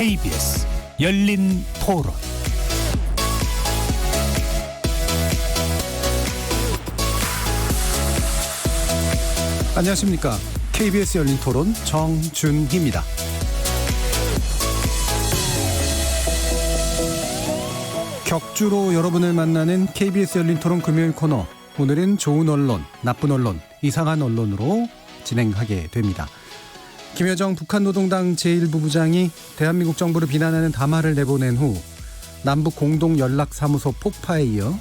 KBS 열린 토론. 안녕하십니까. KBS 열린 토론 정준희입니다. 격주로 여러분을 만나는 KBS 열린 토론 금요일 코너. 오늘은 좋은 언론, 나쁜 언론, 이상한 언론으로 진행하게 됩니다. 김여정 북한 노동당 제1부부장이 대한민국 정부를 비난하는 담화를 내보낸 후 남북 공동 연락사무소 폭파에 이어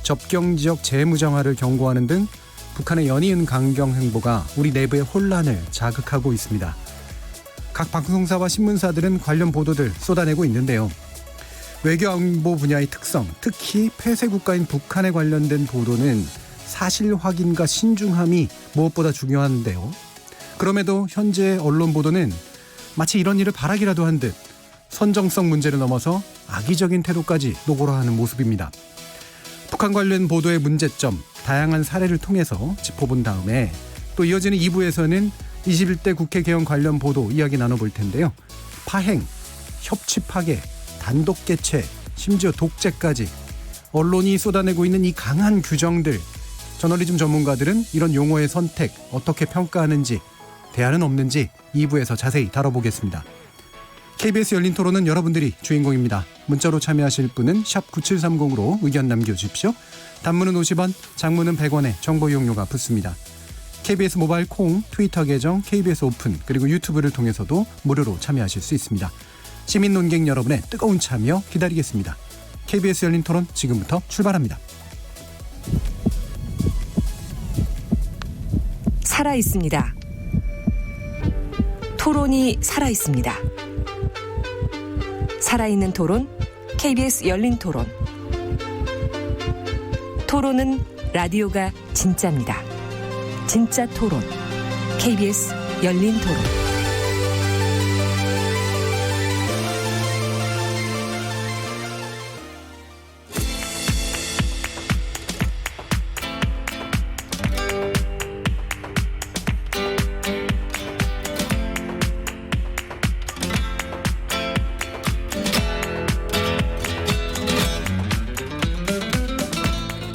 접경지역 재무정화를 경고하는 등 북한의 연이은 강경 행보가 우리 내부의 혼란을 자극하고 있습니다. 각 방송사와 신문사들은 관련 보도들 쏟아내고 있는데요. 외교안보 분야의 특성, 특히 폐쇄국가인 북한에 관련된 보도는 사실 확인과 신중함이 무엇보다 중요한데요. 그럼에도 현재 언론 보도는 마치 이런 일을 바라기라도 한 듯 선정성 문제를 넘어서 악의적인 태도까지 노골화하는 모습입니다. 북한 관련 보도의 문제점, 다양한 사례를 통해서 짚어본 다음에 또 이어지는 2부에서는 21대 국회 개헌 관련 보도 이야기 나눠볼 텐데요. 파행, 협치 파괴, 단독 개최, 심지어 독재까지 언론이 쏟아내고 있는 이 강한 규정들, 저널리즘 전문가들은 이런 용어의 선택 어떻게 평가하는지, 대안은 없는지 2부에서 자세히 다뤄보겠습니다. KBS 열린 토론은 여러분들이 주인공입니다. 문자로 참여하실 분은 샵 9730으로 의견 남겨주십시오. 단문은 50원, 장문은 100원에 정보 이용료가 붙습니다. KBS 모바일 콩, 트위터 계정, KBS 오픈, 그리고 유튜브를 통해서도 무료로 참여하실 수 있습니다. 시민 논객 여러분의 뜨거운 참여 기다리겠습니다. KBS 열린 토론 지금부터 출발합니다. 살아있습니다. 토론이 살아있습니다. 살아있는 토론, KBS 열린 토론. 토론은 라디오가 진짜입니다. 진짜 토론, KBS 열린 토론.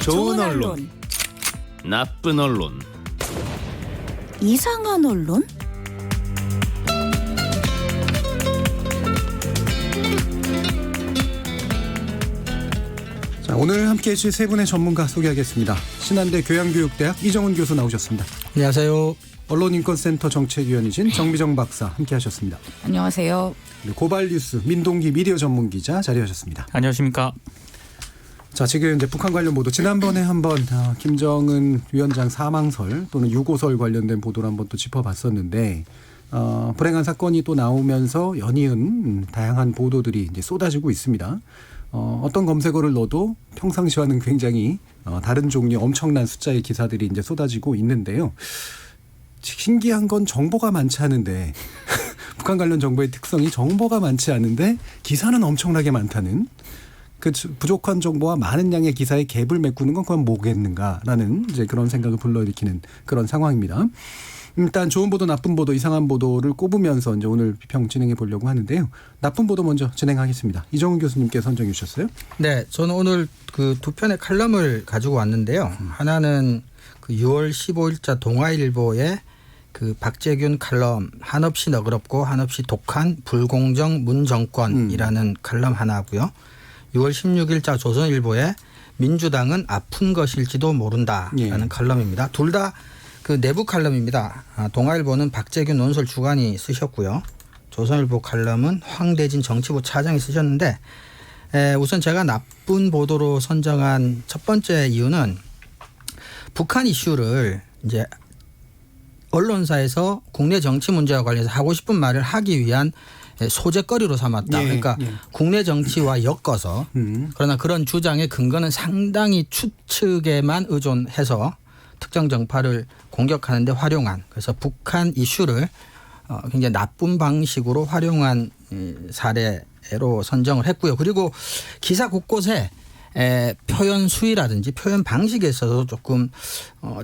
좋은 언론, 나쁜 언론, 이상한 언론? 자, 오늘 함께해 주실 세 분의 전문가 소개하겠습니다. 신한대 교양교육대학 이정훈 교수 나오셨습니다. 안녕하세요. 언론인권센터 정책위원이신 정비정 박사 함께하셨습니다. 안녕하세요. 그리고 고발뉴스 민동기 미디어 전문기자 자리하셨습니다. 안녕하십니까. 자, 지금 이제 북한 관련 보도 지난번에 한번 김정은 위원장 사망설 또는 유고설 관련된 보도를 한번 또 짚어봤었는데 불행한 사건이 또 나오면서 연이은 다양한 보도들이 이제 쏟아지고 있습니다. 어떤 검색어를 넣어도 평상시와는 굉장히 다른 종류의 엄청난 숫자의 기사들이 이제 쏟아지고 있는데요. 신기한 건 정보가 많지 않은데 북한 관련 정보의 특성이 정보가 많지 않은데 기사는 엄청나게 많다는, 그 부족한 정보와 많은 양의 기사의 갭을 메꾸는 건 그건 뭐겠는가라는 이제 그런 생각을 불러일으키는 그런 상황입니다. 일단 좋은 보도, 나쁜 보도, 이상한 보도를 꼽으면서 이제 오늘 비평 진행해 보려고 하는데요. 나쁜 보도 먼저 진행하겠습니다. 이정훈 교수님께서 선정해 주셨어요. 네, 저는 오늘 그 두 편의 칼럼을 가지고 왔는데요. 하나는 그 6월 15일자 동아일보의 그 박재균 칼럼 한없이 너그럽고 한없이 독한 불공정 문정권이라는 칼럼 하나고요. 6월 16일자 조선일보의 민주당은 아픈 것일지도 모른다라는 칼럼입니다. 둘 다 그 내부 칼럼입니다. 동아일보는 박재균 논설 주간이 쓰셨고요. 조선일보 칼럼은 황대진 정치부 차장이 쓰셨는데, 우선 제가 나쁜 보도로 선정한 첫 번째 이유는 북한 이슈를 이제 언론사에서 국내 정치 문제와 관련해서 하고 싶은 말을 하기 위한 소재거리로 삼았다. 그러니까 국내 정치와 엮어서, 그러나 그런 주장의 근거는 상당히 추측에만 의존해서 특정 정파를 공격하는 데 활용한, 그래서 북한 이슈를 굉장히 나쁜 방식으로 활용한 사례로 선정을 했고요. 그리고 기사 곳곳에 표현 수위라든지 표현 방식에 있어서 조금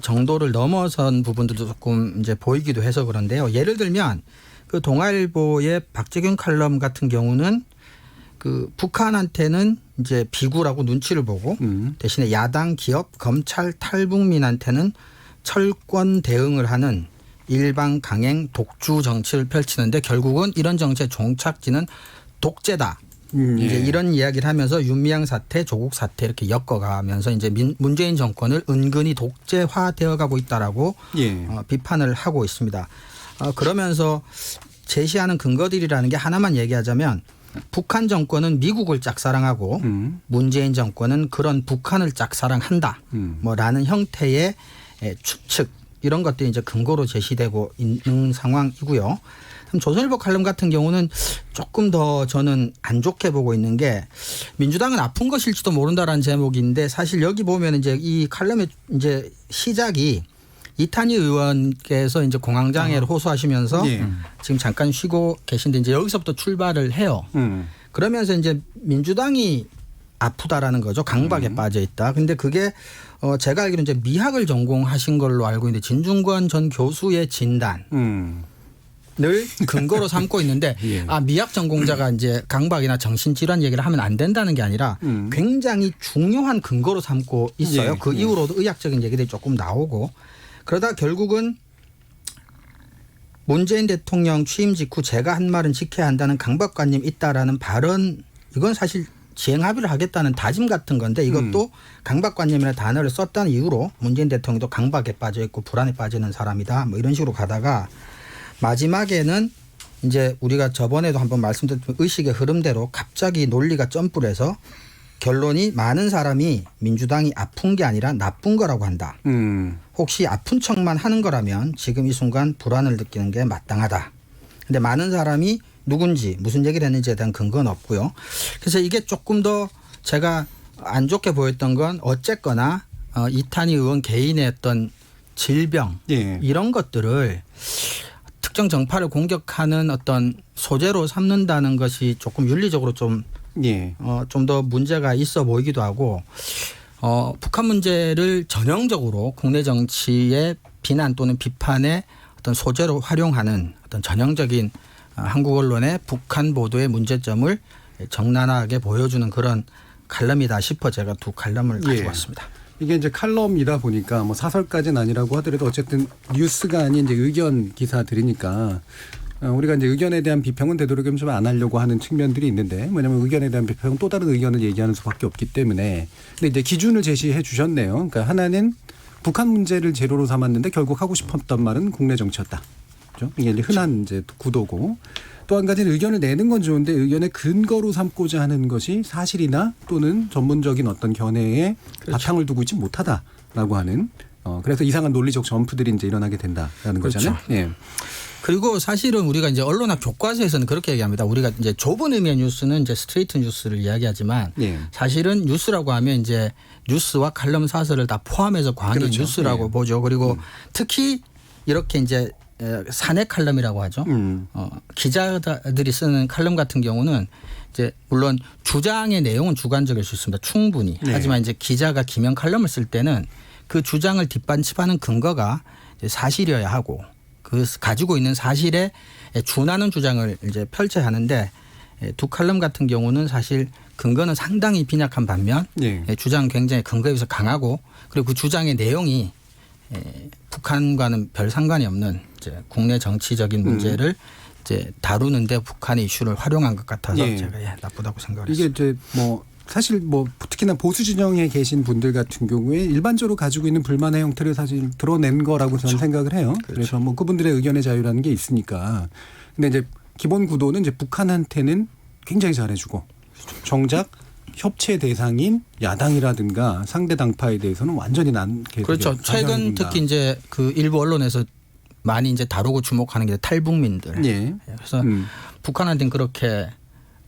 정도를 넘어선 부분들도 조금 이제 보이기도 해서 그런데요. 예를 들면 그 동아일보의 박재균 칼럼 같은 경우는 그 북한한테는 이제 비굴하고 눈치를 보고 대신에 야당, 기업, 검찰, 탈북민한테는 철권 대응을 하는 일방 강행 독주 정치를 펼치는데 결국은 이런 정치의 종착지는 독재다. 이제 이런 이야기를 하면서 윤미향 사태, 조국 사태 이렇게 엮어가면서 이제 문재인 정권을 은근히 독재화되어 가고 있다라고 비판을 하고 있습니다. 그러면서 제시하는 근거들이라는 게 하나만 얘기하자면 북한 정권은 미국을 짝사랑하고 문재인 정권은 그런 북한을 짝사랑한다. 뭐라는 형태의 추측 이런 것들이 이제 근거로 제시되고 있는 상황이고요. 조선일보 칼럼 같은 경우는 조금 더 저는 안 좋게 보고 있는 게 민주당은 아픈 것일지도 모른다라는 제목인데 사실 여기 보면 이제 이 칼럼의 이제 시작이 이탄희 의원께서 이제 공황장애를 호소하시면서 지금 잠깐 쉬고 계신데 이제 여기서부터 출발을 해요. 그러면서 이제 민주당이 아프다라는 거죠. 강박에 빠져 있다. 근데 그게 제가 알기로는 이제 미학을 전공하신 걸로 알고 있는데 진중권 전 교수의 진단. 늘 근거로 삼고 있는데 미학 전공자가 이제 강박이나 정신질환 얘기를 하면 안 된다는 게 아니라 굉장히 중요한 근거로 삼고 있어요. 그 이후로도 의학적인 얘기들이 조금 나오고 그러다 결국은 문재인 대통령 취임 직후 제가 한 말은 지켜야 한다는 강박관념 있다라는 발언 이건 사실 지행합의를 하겠다는 다짐 같은 건데 이것도 강박관념이라는 단어를 썼다는 이유로 문재인 대통령도 강박에 빠져 있고 불안에 빠지는 사람이다. 뭐 이런 식으로 가다가 마지막에는 이제 우리가 저번에도 한번 말씀드렸던 의식의 흐름대로 갑자기 논리가 점프를 해서 결론이 많은 사람이 민주당이 아픈 게 아니라 나쁜 거라고 한다. 혹시 아픈 척만 하는 거라면 지금 이 순간 불안을 느끼는 게 마땅하다. 근데 많은 사람이 누군지 무슨 얘기를 했는지에 대한 근거는 없고요. 그래서 이게 조금 더 제가 안 좋게 보였던 건 어쨌거나 이탄희 의원 개인의 어떤 질병 이런 것들을 특정 정파를 공격하는 어떤 소재로 삼는다는 것이 조금 윤리적으로 좀 더 문제가 있어 보이기도 하고 북한 문제를 전형적으로 국내 정치의 비난 또는 비판의 어떤 소재로 활용하는 어떤 전형적인 한국 언론의 북한 보도의 문제점을 적나라하게 보여주는 그런 칼럼이다 싶어 제가 두 칼럼을 가지고 왔습니다. 이게 이제 칼럼이다 보니까 뭐 사설까지는 아니라고 하더라도 어쨌든 뉴스가 아닌 이제 의견 기사들이니까 우리가 이제 의견에 대한 비평은 되도록이면 좀 안 하려고 하는 측면들이 있는데 뭐냐면 의견에 대한 비평은 또 다른 의견을 얘기하는 수밖에 없기 때문에 근데 이제 기준을 제시해 주셨네요. 그러니까 하나는 북한 문제를 재료로 삼았는데 결국 하고 싶었던 말은 국내 정치였다. 그렇죠? 이게 이제 흔한 이제 구도고 또 한 가지는 의견을 내는 건 좋은데 의견의 근거로 삼고자 하는 것이 사실이나 또는 전문적인 어떤 견해에 바탕을 두고 있지 못하다라고 하는 그래서 이상한 논리적 점프들이 이제 일어나게 된다라는 거잖아요. 예. 그리고 사실은 우리가 이제 언론학 교과서에서는 그렇게 얘기합니다. 우리가 이제 좁은 의미의 뉴스는 이제 스트레이트 뉴스를 이야기하지만 사실은 뉴스라고 하면 이제 뉴스와 칼럼 사설을 다 포함해서 광의 뉴스라고 보죠. 그리고 특히 이렇게 이제 사내 칼럼이라고 하죠. 기자들이 쓰는 칼럼 같은 경우는 이제 물론 주장의 내용은 주관적일 수 있습니다. 충분히. 하지만 이제 기자가 기명 칼럼을 쓸 때는 그 주장을 뒷받침하는 근거가 이제 사실이어야 하고 그 가지고 있는 사실에 준하는 주장을 이제 펼쳐야 하는데 두 칼럼 같은 경우는 사실 근거는 상당히 빈약한 반면 주장은 굉장히 근거에 비해서 강하고 그리고 그 주장의 내용이 북한과는 별 상관이 없는 이제 국내 정치적인 문제를 이제 다루는데 북한의 이슈를 활용한 것 같아서 제가 나쁘다고 생각을 했습니다. 이게 이제 뭐 사실 뭐 특히나 보수 진영에 계신 분들 같은 경우에 일반적으로 가지고 있는 불만의 형태를 사실 드러낸 거라고 저는 생각을 해요. 그래서 뭐 그분들의 의견의 자유라는 게 있으니까. 근데 이제 기본 구도는 이제 북한한테는 굉장히 잘해주고 정작 협체 대상인 야당이라든가 상대 당파에 대해서는 완전히 그렇죠. 최근 특히 이제 그 일부 언론에서 많이 이제 다루고 주목하는 게 탈북민들. 그래서 북한한테는 그렇게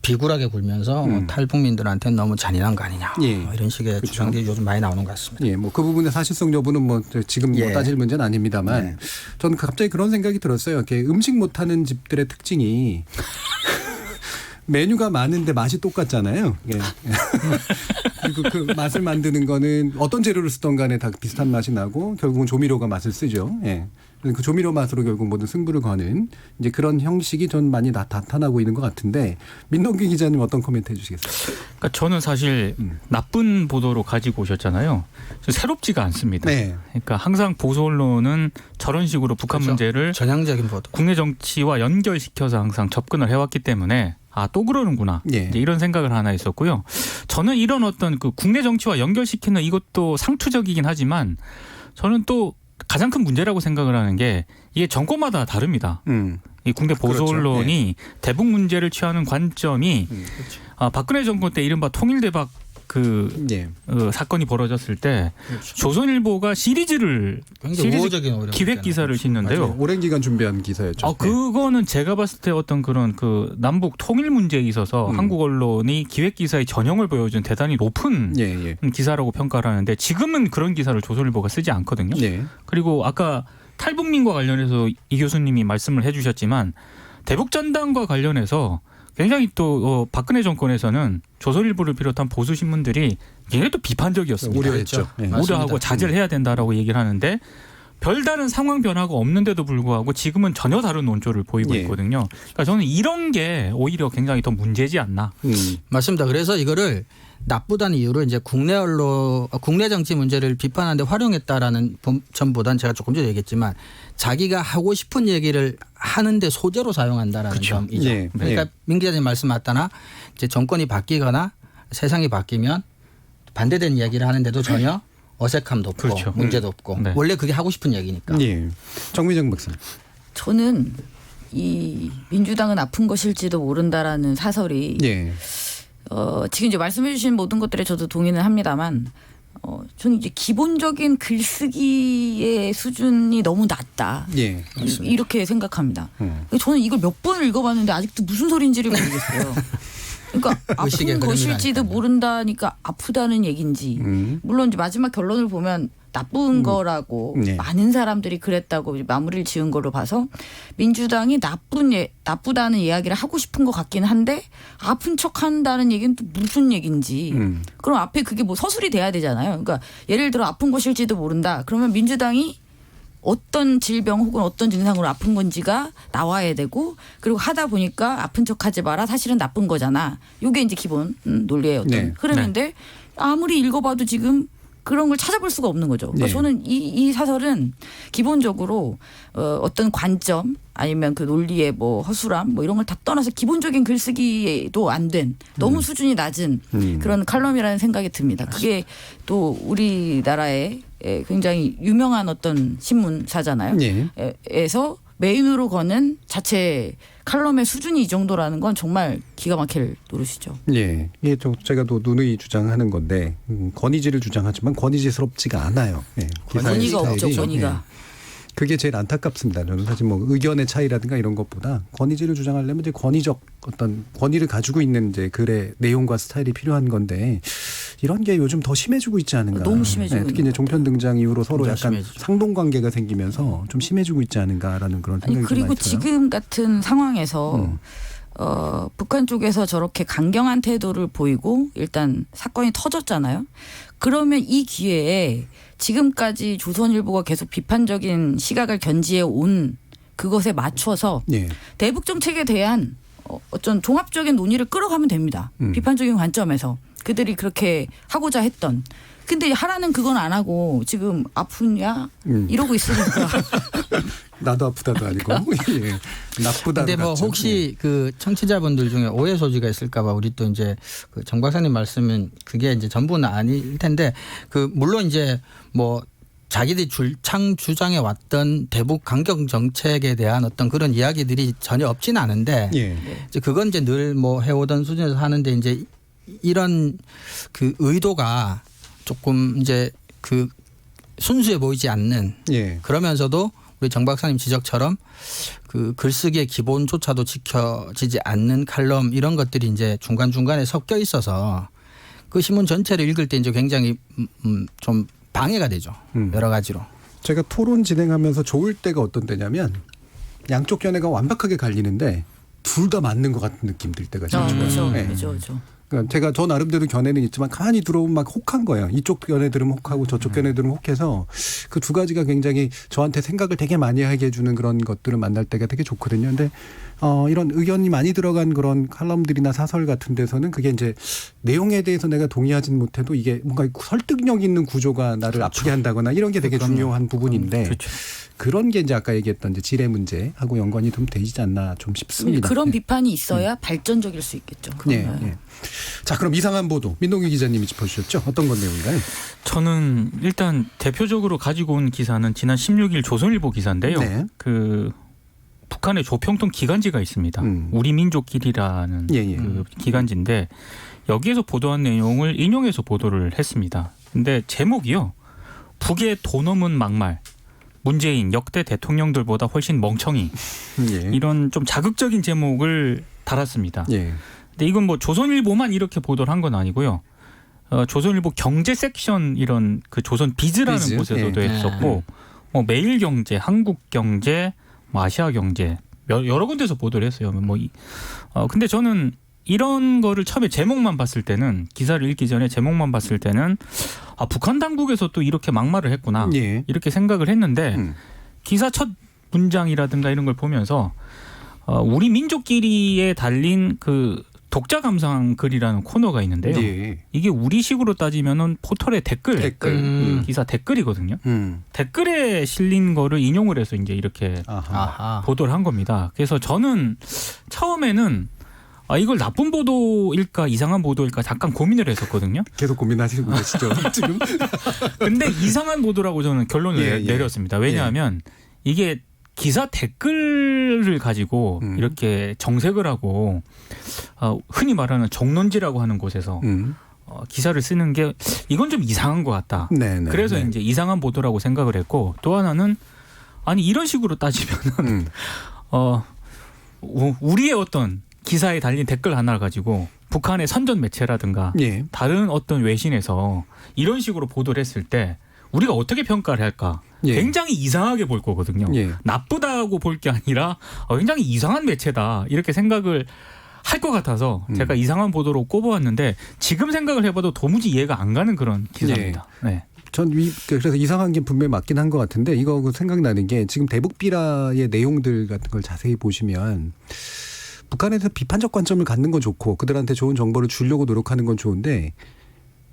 비굴하게 굴면서 탈북민들한테는 너무 잔인한 거 아니냐 뭐 이런 식의 주장들이 요즘 많이 나오는 것 같습니다. 뭐 그 부분의 사실성 여부는 뭐 지금 뭐 따질 문제는 아닙니다만 저는 갑자기 그런 생각이 들었어요. 이렇게 음식 못하는 집들의 특징이 메뉴가 많은데 맛이 똑같잖아요. 예. 그리고 그 맛을 만드는 거는 어떤 재료를 쓰던 간에 다 비슷한 맛이 나고 결국은 조미료가 맛을 쓰죠. 예. 그 조미료 맛으로 결국 모든 승부를 거는 이제 그런 형식이 전 많이 나타나고 있는 것 같은데 민동기 기자님 어떤 코멘트 해주시겠어요? 그러니까 저는 사실 나쁜 보도로 가지고 오셨잖아요. 새롭지가 않습니다. 네. 그러니까 항상 보수 언론은 저런 식으로 북한 그렇죠. 문제를 전향적인 보도. 국내 정치와 연결시켜서 항상 접근을 해왔기 때문에 또 그러는구나. 예. 이제 이런 생각을 하나 했었고요. 저는 이런 어떤 그 국내 정치와 연결시키는 이것도 상투적이긴 하지만 저는 또 가장 큰 문제라고 생각을 하는 게 이게 정권마다 다릅니다. 이 국내 보수 그렇죠. 언론이 대북 문제를 취하는 관점이 박근혜 정권 때 이른바 통일대박 예. 사건이 벌어졌을 때 그렇죠. 조선일보가 시리즈를 굉장히 우호적인 오히려 기획 기사를 싣는데요. 오랜 기간 준비한 기사였죠. 그거는 제가 봤을 때 어떤 그런 그 남북 통일 문제에 있어서 한국 언론이 기획 기사의 전형을 보여준 대단히 높은 예. 기사라고 평가를 하는데 지금은 그런 기사를 조선일보가 쓰지 않거든요. 예. 그리고 아까 탈북민과 관련해서 이 교수님이 말씀을 해주셨지만 대북 전단과 관련해서 굉장히 또 박근혜 정권에서는 조선일보를 비롯한 보수 신문들이 굉장히 또 비판적이었습니다. 우려했죠. 예. 우려하고 자제를 해야 된다라고 얘기를 하는데 별다른 상황 변화가 없는데도 불구하고 지금은 전혀 다른 논조를 보이고 예. 있거든요. 그러니까 저는 이런 게 오히려 굉장히 더 문제지 않나. 맞습니다. 그래서 이거를 나쁘다는 이유로 이제 국내 언론, 국내 정치 문제를 비판하는데 활용했다라는 점보다는 제가 조금 전에 얘기했지만 자기가 하고 싶은 얘기를 하는데 소재로 사용한다라는 점이죠. 예. 그러니까 민 기자님 말씀 맞다나 이제 정권이 바뀌거나 세상이 바뀌면 반대된 이야기를 하는데도 전혀 어색함도 없고 그렇죠. 문제도 없고 네. 원래 그게 하고 싶은 얘기니까. 예. 정미정 박사. 저는 이 민주당은 아픈 것일지도 모른다라는 사설이 예. 지금 이제 말씀해 주신 모든 것들에 저도 동의는 합니다만 저는 이제 기본적인 글쓰기의 수준이 너무 낮다. 예. 이렇게 생각합니다. 저는 이걸 몇 번을 읽어봤는데 아직도 무슨 소리인지를 모르겠어요. 그러니까 의식의 아픈 흐름이 것일지도 나니까요. 모른다니까 아프다는 얘기인지 물론 이제 마지막 결론을 보면 나쁜 거라고 네. 많은 사람들이 그랬다고 마무리를 지은 걸로 봐서 민주당이 나쁘다는 이야기를 하고 싶은 것 같긴 한데 아픈 척한다는 얘기는 또 무슨 얘기인지 그럼 앞에 그게 뭐 서술이 돼야 되잖아요. 그러니까 예를 들어 아픈 것일지도 모른다. 그러면 민주당이 어떤 질병 혹은 어떤 증상으로 아픈 건지가 나와야 되고 그리고 하다 보니까 아픈 척하지 마라 사실은 나쁜 거잖아. 이게 이제 기본 논리의 어떤 네. 흐름인데 아무리 읽어봐도 지금 그런 걸 찾아볼 수가 없는 거죠. 그러니까 네. 저는 이 사설은 기본적으로 어떤 관점 아니면 그 논리의 뭐 허술함 뭐 이런 걸 다 떠나서 기본적인 글쓰기도 안 된 너무 수준이 낮은 그런 칼럼이라는 생각이 듭니다. 그게 또 우리나라의 굉장히 유명한 어떤 신문사잖아요. 예. 에서 메인으로 거는 자체 칼럼의 수준이 이 정도라는 건 정말 기가 막힐 노릇이죠. 예. 이게 제가 또 누누이 주장하는 건데 권위지를 주장하지만 권위지스럽지가 않아요. 예. 기사의 권위가 없죠. 스타일이. 권위가. 예. 그게 제일 안타깝습니다. 저는 사실 뭐 의견의 차이라든가 이런 것보다 권위지를 주장하려면 이제 권위적 어떤 권위를 가지고 있는 이제 글의 내용과 스타일이 필요한 건데 이런 게 요즘 더 심해지고 있지 않은가. 너무 심해지고 특히 이제 종편 등장 이후로 서로 점점 약간 심해지죠. 상동 관계가 생기면서 좀 심해지고 있지 않은가라는 그런 아니 생각이 좀 그리고 많이 들어요. 지금 같은 상황에서 북한 쪽에서 저렇게 강경한 태도를 보이고 일단 사건이 터졌잖아요. 그러면 이 기회에 지금까지 조선일보가 계속 비판적인 시각을 견지해 온 그것에 맞춰서 예. 대북 정책에 대한 어떤 종합적인 논의를 끌어가면 됩니다. 비판적인 관점에서 그들이 그렇게 하고자 했던. 근데 하라는 그건 안 하고 지금 아프냐 이러고 있으니까 나도 아프다도 아니고 예. 나쁘다도 근데 뭐 같죠. 혹시 그 청취자분들 중에 오해 소지가 있을까봐 우리 또 이제 그 정 박사님 말씀은 그게 이제 전부는 아닐 텐데 그 물론 이제 뭐 자기들이 줄창 주장해 왔던 대북 강경 정책에 대한 어떤 그런 이야기들이 전혀 없지는 않은데 예. 이제 그건 이제 늘 뭐 해오던 수준에서 하는데 이제 이런 그 의도가 조금 이제 그 순수해 보이지 않는 예. 그러면서도 우리 정 박사님 지적처럼 그 글쓰기의 기본조차도 지켜지지 않는 칼럼 이런 것들이 이제 중간중간에 섞여 있어서 그 신문 전체를 읽을 때 이제 굉장히 좀 방해가 되죠. 여러 가지로. 제가 토론 진행하면서 좋을 때가 어떤 때냐면 양쪽 견해가 완벽하게 갈리는데 둘 다 맞는 것 같은 느낌 들 때가 진짜 그렇죠. 네. 그렇죠. 그러니까 제가 저 나름대로 견해는 있지만 가만히 들어보면 막 혹한 거예요. 이쪽 견해 들으면 혹하고 저쪽 견해 들으면 혹해서 그 두 가지가 굉장히 저한테 생각을 되게 많이 하게 해주는 그런 것들을 만날 때가 되게 좋거든요. 근데 이런 의견이 많이 들어간 그런 칼럼들이나 사설 같은 데서는 그게 이제 내용에 대해서 내가 동의하진 못해도 이게 뭔가 설득력 있는 구조가 나를 아프게 한다거나 이런 게 되게 중요한 부분인데 그렇죠. 그런 게 이제 아까 얘기했던 이제 질의 문제하고 연관이 좀 되지 않나 좀 싶습니다. 그런 네. 비판이 있어야 발전적일 수 있겠죠. 네, 네. 자, 그럼 이상한 보도 민동기 기자님이 짚어주셨죠? 어떤 건 내용인가요? 저는 일단 대표적으로 가지고 온 기사는 지난 16일 조선일보 기사인데요. 네. 그 북한의 조평통 기간지가 있습니다. 우리 민족길이라는 예. 그 기간지인데 여기에서 보도한 내용을 인용해서 보도를 했습니다. 근데 제목이요. 북의 돈 없는 막말. 문재인 역대 대통령들보다 훨씬 멍청이. 예. 이런 좀 자극적인 제목을 달았습니다. 예. 근데 이건 뭐 조선일보만 이렇게 보도를 한 건 아니고요. 조선일보 경제 sek션 이런 그 조선 비즈라는 비즈? 곳에서도 예. 했었고 뭐 매일경제, 한국경제, 뭐 아시아경제 여러 군데서 보도를 했어요. 근데 저는 이런 거를 처음에 제목만 봤을 때는 기사를 읽기 전에 제목만 봤을 때는 북한 당국에서 또 이렇게 막말을 했구나 예. 이렇게 생각을 했는데 기사 첫 문장이라든가 이런 걸 보면서 우리 민족끼리에 달린 그 독자 감상 글이라는 코너가 있는데요. 예. 이게 우리식으로 따지면은 포털의 댓글. 기사 댓글이거든요. 댓글에 실린 거를 인용을 해서 이제 이렇게 아하. 보도를 한 겁니다. 그래서 저는 처음에는 이걸 나쁜 보도일까 이상한 보도일까 잠깐 고민을 했었거든요. 계속 고민하시고 계시죠 지금? 근데 이상한 보도라고 저는 결론을 예. 내렸습니다. 왜냐하면 이게 기사 댓글을 가지고 이렇게 정색을 하고 흔히 말하는 정론지라고 하는 곳에서 기사를 쓰는 게 이건 좀 이상한 것 같다. 네네. 그래서 네. 이제 이상한 보도라고 생각을 했고 또 하나는 아니 이런 식으로 따지면은 우리의 어떤 기사에 달린 댓글 하나를 가지고 북한의 선전 매체라든가 예. 다른 어떤 외신에서 이런 식으로 보도를 했을 때 우리가 어떻게 평가를 할까? 예. 굉장히 이상하게 볼 거거든요. 예. 나쁘다고 볼 게 아니라 굉장히 이상한 매체다 이렇게 생각을 할 것 같아서 제가 이상한 보도로 꼽아왔는데 지금 생각을 해봐도 도무지 이해가 안 가는 그런 기사입니다. 네. 전 그래서 이상한 게 분명히 맞긴 한 것 같은데 이거 생각나는 게 지금 대북 비라의 내용들 같은 걸 자세히 보시면 북한에서 비판적 관점을 갖는 건 좋고 그들한테 좋은 정보를 주려고 노력하는 건 좋은데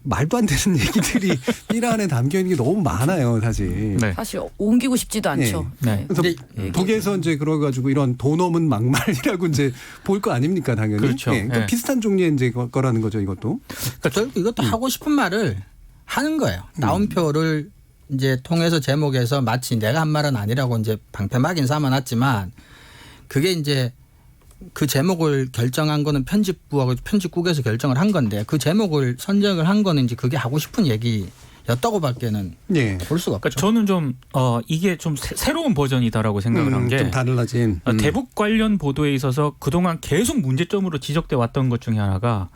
말도 안 되는 얘기들이 비라 안에 담겨 있는 게 너무 많아요, 사실. 네. 사실 옮기고 싶지도 않죠. 네. 그래서 북에서 이제 그래가지고 이런 돈 없는 막말이라고 이제 볼 거 아닙니까, 당연히. 그렇죠. 그러니까 네. 비슷한 종류의 이제 거라는 거죠, 이것도. 그러니까 결국 이것도 하고 싶은 말을 하는 거예요. 따옴표를 이제 통해서 제목에서 마치 내가 한 말은 아니라고 이제 방패막인 삼아놨지만 그게 이제 그 제목을 결정한 거는 편집부하고 편집국에서 결정을 한 건데 그 제목을 선정을 한 거는 이제 그게 하고 싶은 얘기였다고밖에는 예. 볼 수가 없죠. 그러니까 저는 좀 이게 좀 새로운 버전이다라고 생각을 한 게 좀 달라진. 대북 관련 보도에 있어서 그동안 계속 문제점으로 지적돼 왔던 것 중에 하나가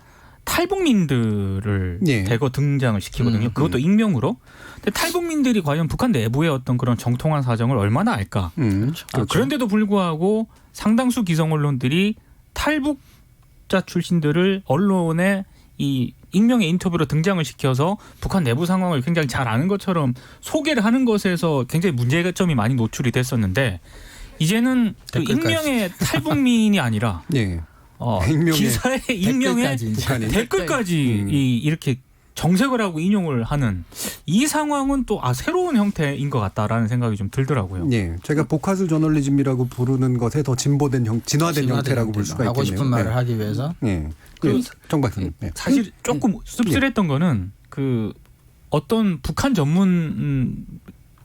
탈북민들을 예. 대거 등장을 시키거든요. 그것도 익명으로. 근데 탈북민들이 과연 북한 내부의 어떤 그런 정통한 사정을 얼마나 알까? 그렇죠. 그런데도 불구하고 상당수 기성 언론들이 탈북자 출신들을 언론에 이 익명의 인터뷰로 등장을 시켜서 북한 내부 상황을 굉장히 잘 아는 것처럼 소개를 하는 것에서 굉장히 문제점이 많이 노출이 됐었는데 이제는 그 댓글까지. 익명의 탈북민이 아니라 예. 익명의 기사의 익명의 댓글까지 이제. 북한이. 댓글까지 이렇게 정색을 하고 인용을 하는 이 상황은 또 새로운 형태인 것 같다라는 생각이 좀 들더라고요. 예. 제가 복화술 저널리즘이라고 부르는 것에 더 진화된 형태라고 볼 수가 있겠네요. 하고 싶은 말을 하기 위해서. 예. 정 박사님. 네. 사실 조금 씁쓸했던 거는 그 어떤 북한 전문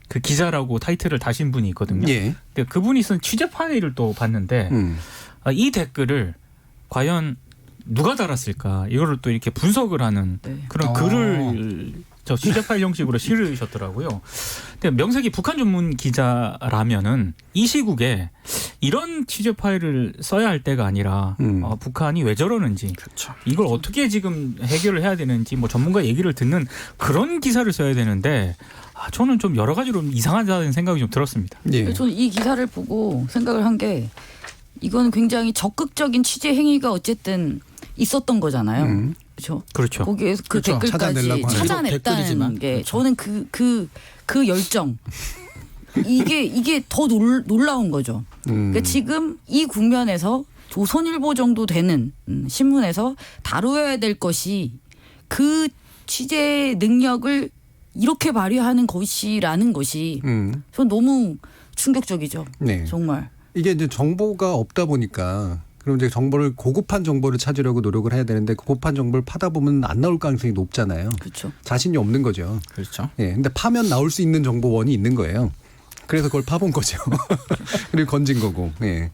그 기자라고 타이틀을 다신 분이 있거든요. 예. 근데 그분이 쓴 취재 파일을 또 봤는데 이 댓글을 과연 누가 달았을까 이거를 또 이렇게 분석을 하는 그런 글을 저 취재 파일 형식으로 실으셨더라고요. 근데 명색이 북한 전문 기자라면은 이 시국에 이런 취재 파일을 써야 할 때가 아니라 북한이 왜 저러는지 그렇죠. 이걸 어떻게 지금 해결을 해야 되는지 뭐 전문가 얘기를 듣는 그런 기사를 써야 되는데 저는 좀 여러 가지로 이상하다는 생각이 좀 들었습니다. 예. 저는 이 기사를 보고 생각을 한 게 이건 굉장히 적극적인 취재 행위가 어쨌든 있었던 거잖아요. 그렇죠. 그렇죠. 거기에서 그 그렇죠. 댓글까지 찾아내려고 하는. 찾아냈다는 댓글이지만. 게 그렇죠. 저는 그 열정 이게 더 놀라운 거죠. 그러니까 지금 이 국면에서 조선일보 정도 되는 신문에서 다루어야 될 것이 그 취재 능력을 이렇게 발휘하는 것이라는 것이 전 너무 충격적이죠. 네. 정말. 이게 이제 정보가 없다 보니까 그럼 이제 고급한 정보를 찾으려고 노력을 해야 되는데 고급한 정보를 파다 보면 안 나올 가능성이 높잖아요. 그렇죠. 자신이 없는 거죠. 그렇죠. 예. 근데 파면 나올 수 있는 정보원이 있는 거예요. 그래서 그걸 파본 거죠. 그리고 건진 거고. 예.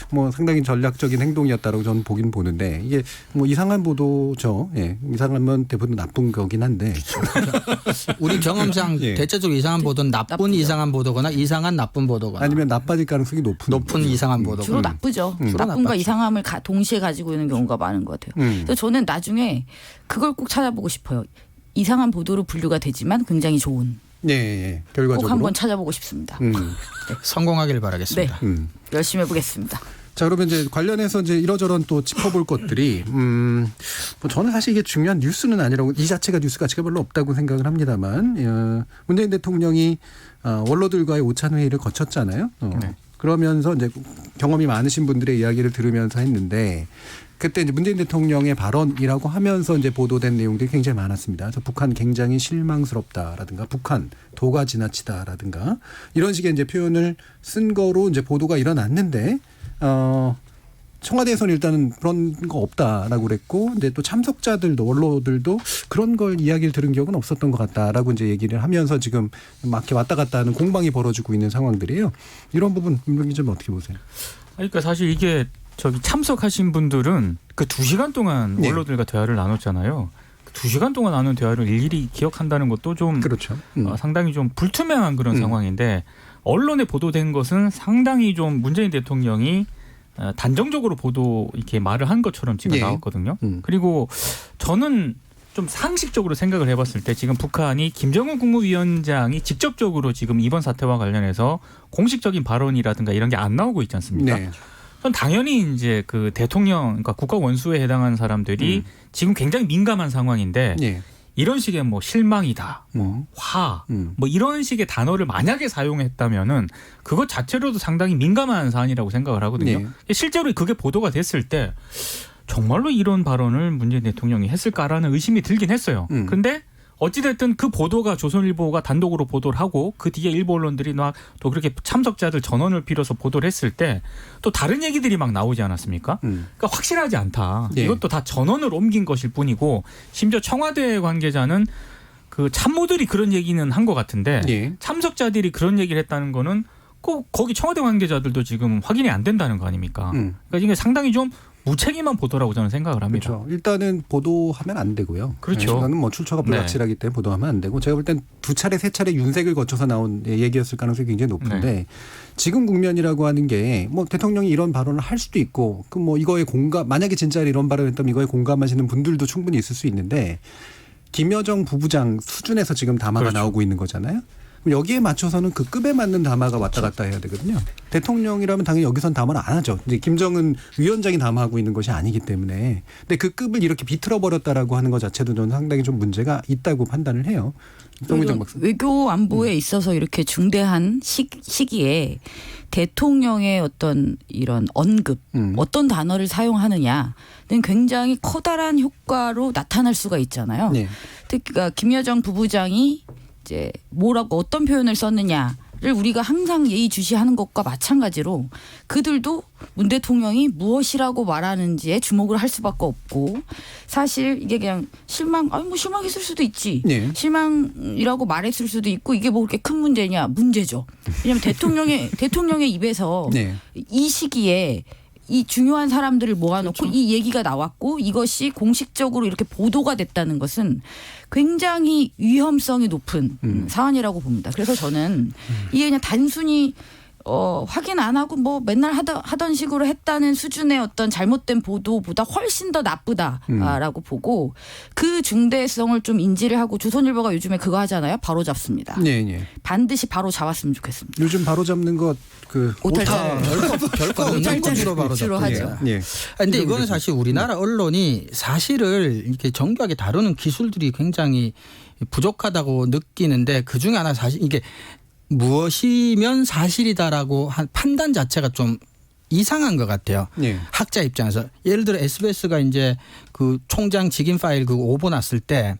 뭐 상당히 전략적인 행동이었다라고 저는 보긴 보는데 이게 뭐 이상한 보도죠. 예. 이상하면 대부분 나쁜 거긴 한데. 우리 경험상 예. 대체적으로 이상한 보도는 나쁜 나쁘죠. 이상한 보도거나 이상한 나쁜 보도거나 아니면 나빠질 가능성이 높은 거죠. 이상한 보도거나. 주로 나쁘죠. 주로 나쁨과 나빴죠. 이상함을 동시에 가지고 있는 경우가 많은 것 같아요. 그래서 저는 나중에 그걸 꼭 찾아보고 싶어요. 이상한 보도로 분류가 되지만 굉장히 좋은. 예, 예. 결과적으로. 꼭 한번 찾아보고 싶습니다. 성공하길 바라겠습니다. 네. 열심히 해보겠습니다. 자, 그러면 이제 관련해서 이제 이러저런 또 짚어볼 것들이, 뭐 저는 사실 이게 중요한 뉴스는 아니라고, 이 자체가 뉴스 가치가 별로 없다고 생각을 합니다만, 문재인 대통령이 원로들과의 오찬 회의를 거쳤잖아요. 네. 그러면서 이제 경험이 많으신 분들의 이야기를 들으면서 했는데, 그때 이제 문재인 대통령의 발언이라고 하면서 이제 보도된 내용들이 굉장히 많았습니다. 그래서 북한 굉장히 실망스럽다라든가 북한 도가 지나치다라든가 이런 식의 이제 표현을 쓴 거로 이제 보도가 일어났는데 청와대에서는 일단은 그런 거 없다라고 그랬고 이제 또 참석자들도 원로들도 그런 걸 이야기를 들은 기억은 없었던 것 같다라고 이제 얘기를 하면서 지금 막 이렇게 왔다 갔다 하는 공방이 벌어지고 있는 상황들이에요. 이런 부분 민병기 좀 어떻게 보세요? 그러니까 사실 이게 참석하신 분들은 그 2시간 동안 네. 원로들과 대화를 나눴잖아요. 그 2시간 동안 나눈 대화를 일일이 기억한다는 것도 좀 그렇죠. 상당히 좀 불투명한 그런 상황인데 언론에 보도된 것은 상당히 좀 문재인 대통령이 단정적으로 이렇게 말을 한 것처럼 지금 예. 나왔거든요. 그리고 저는 좀 상식적으로 생각을 해봤을 때 지금 북한이 김정은 국무위원장이 직접적으로 지금 이번 사태와 관련해서 공식적인 발언이라든가 이런 게 안 나오고 있지 않습니까? 네. 전 당연히 이제 그 대통령, 그러니까 국가 원수에 해당하는 사람들이 지금 굉장히 민감한 상황인데 예. 이런 식의 뭐 실망이다, 뭐 화, 뭐 이런 식의 단어를 만약에 사용했다면은 그것 자체로도 상당히 민감한 사안이라고 생각을 하거든요. 네. 실제로 그게 보도가 됐을 때 정말로 이런 발언을 문재인 대통령이 했을까라는 의심이 들긴 했어요. 근데 어찌됐든 그 보도가 조선일보가 단독으로 보도를 하고 그 뒤에 일부 언론들이 막 또 그렇게 참석자들 전원을 빌어서 보도를 했을 때 또 다른 얘기들이 막 나오지 않았습니까? 그러니까 확실하지 않다. 예. 이것도 다 전원을 옮긴 것일 뿐이고 심지어 청와대 관계자는 그 참모들이 그런 얘기는 한 것 같은데 예. 참석자들이 그런 얘기를 했다는 거는 꼭 거기 청와대 관계자들도 지금 확인이 안 된다는 거 아닙니까? 그러니까 이게 상당히 좀 무책임한 보도라고 저는 생각을 합니다. 그렇죠. 일단은 보도하면 안 되고요. 그렇죠. 이거는 뭐 출처가 불확실하기 때문에 보도하면 안 되고 제가 볼 땐 2차례 3차례 윤색을 거쳐서 나온 얘기였을 가능성이 굉장히 높은데 지금 국면이라고 하는 게 뭐 대통령이 이런 발언을 할 수도 있고 그 뭐 이거에 만약에 진짜 이런 발언을 했다면 이거에 공감하시는 분들도 충분히 있을 수 있는데 김여정 부부장 수준에서 지금 담화가 그렇죠. 나오고 있는 거잖아요. 그럼 여기에 맞춰서는 그 급에 맞는 담화가 왔다 갔다 해야 되거든요. 대통령이라면 당연히 여기선 담화를 안 하죠. 이제 김정은 위원장이 담화하고 있는 것이 아니기 때문에. 근데 그 급을 이렇게 비틀어 버렸다라고 하는 것 자체도 저는 상당히 좀 문제가 있다고 판단을 해요. 외교 안보에 있어서 이렇게 중대한 시기에 대통령의 어떤 이런 언급, 어떤 단어를 사용하느냐는 굉장히 커다란 효과로 나타날 수가 있잖아요. 네. 특히 김여정 부부장이 이제 뭐라고 어떤 표현을 썼느냐를 우리가 항상 예의주시하는 것과 마찬가지로 그들도 문 대통령이 무엇이라고 말하는지에 주목을 할 수밖에 없고 사실 이게 그냥 뭐 실망했을 수도 있지. 네. 실망이라고 말했을 수도 있고 이게 뭐 그렇게 큰 문제냐 문제죠. 왜냐하면 대통령의 입에서 네. 이 시기에 이 중요한 사람들을 모아놓고 이 얘기가 나왔고 이것이 공식적으로 이렇게 보도가 됐다는 것은 굉장히 위험성이 높은 사안이라고 봅니다. 그래서 저는 이게 그냥 단순히 확인 안 하고 뭐 맨날 하던 식으로 했다는 수준의 어떤 잘못된 보도보다 훨씬 더 나쁘다라고 보고 그 중대성을 좀 인지를 하고 조선일보가 요즘에 그거 하잖아요. 바로 잡습니다. 예. 반드시 바로 잡았으면 좋겠습니다. 요즘 바로 잡는 것 그 오탈자. 별거 없는 것으로 바로 주로 잡죠. 하죠. 예. 근데 이거는 사실 우리나라 언론이 사실을 이렇게 정교하게 다루는 기술들이 굉장히 부족하다고 느끼는데 그 중에 하나 사실 이게 무엇이면 사실이다라고 한 판단 자체가 좀 이상한 것 같아요. 예. 학자 입장에서 예를 들어 SBS가 이제 그 총장 직인 파일 그 오보 났을 때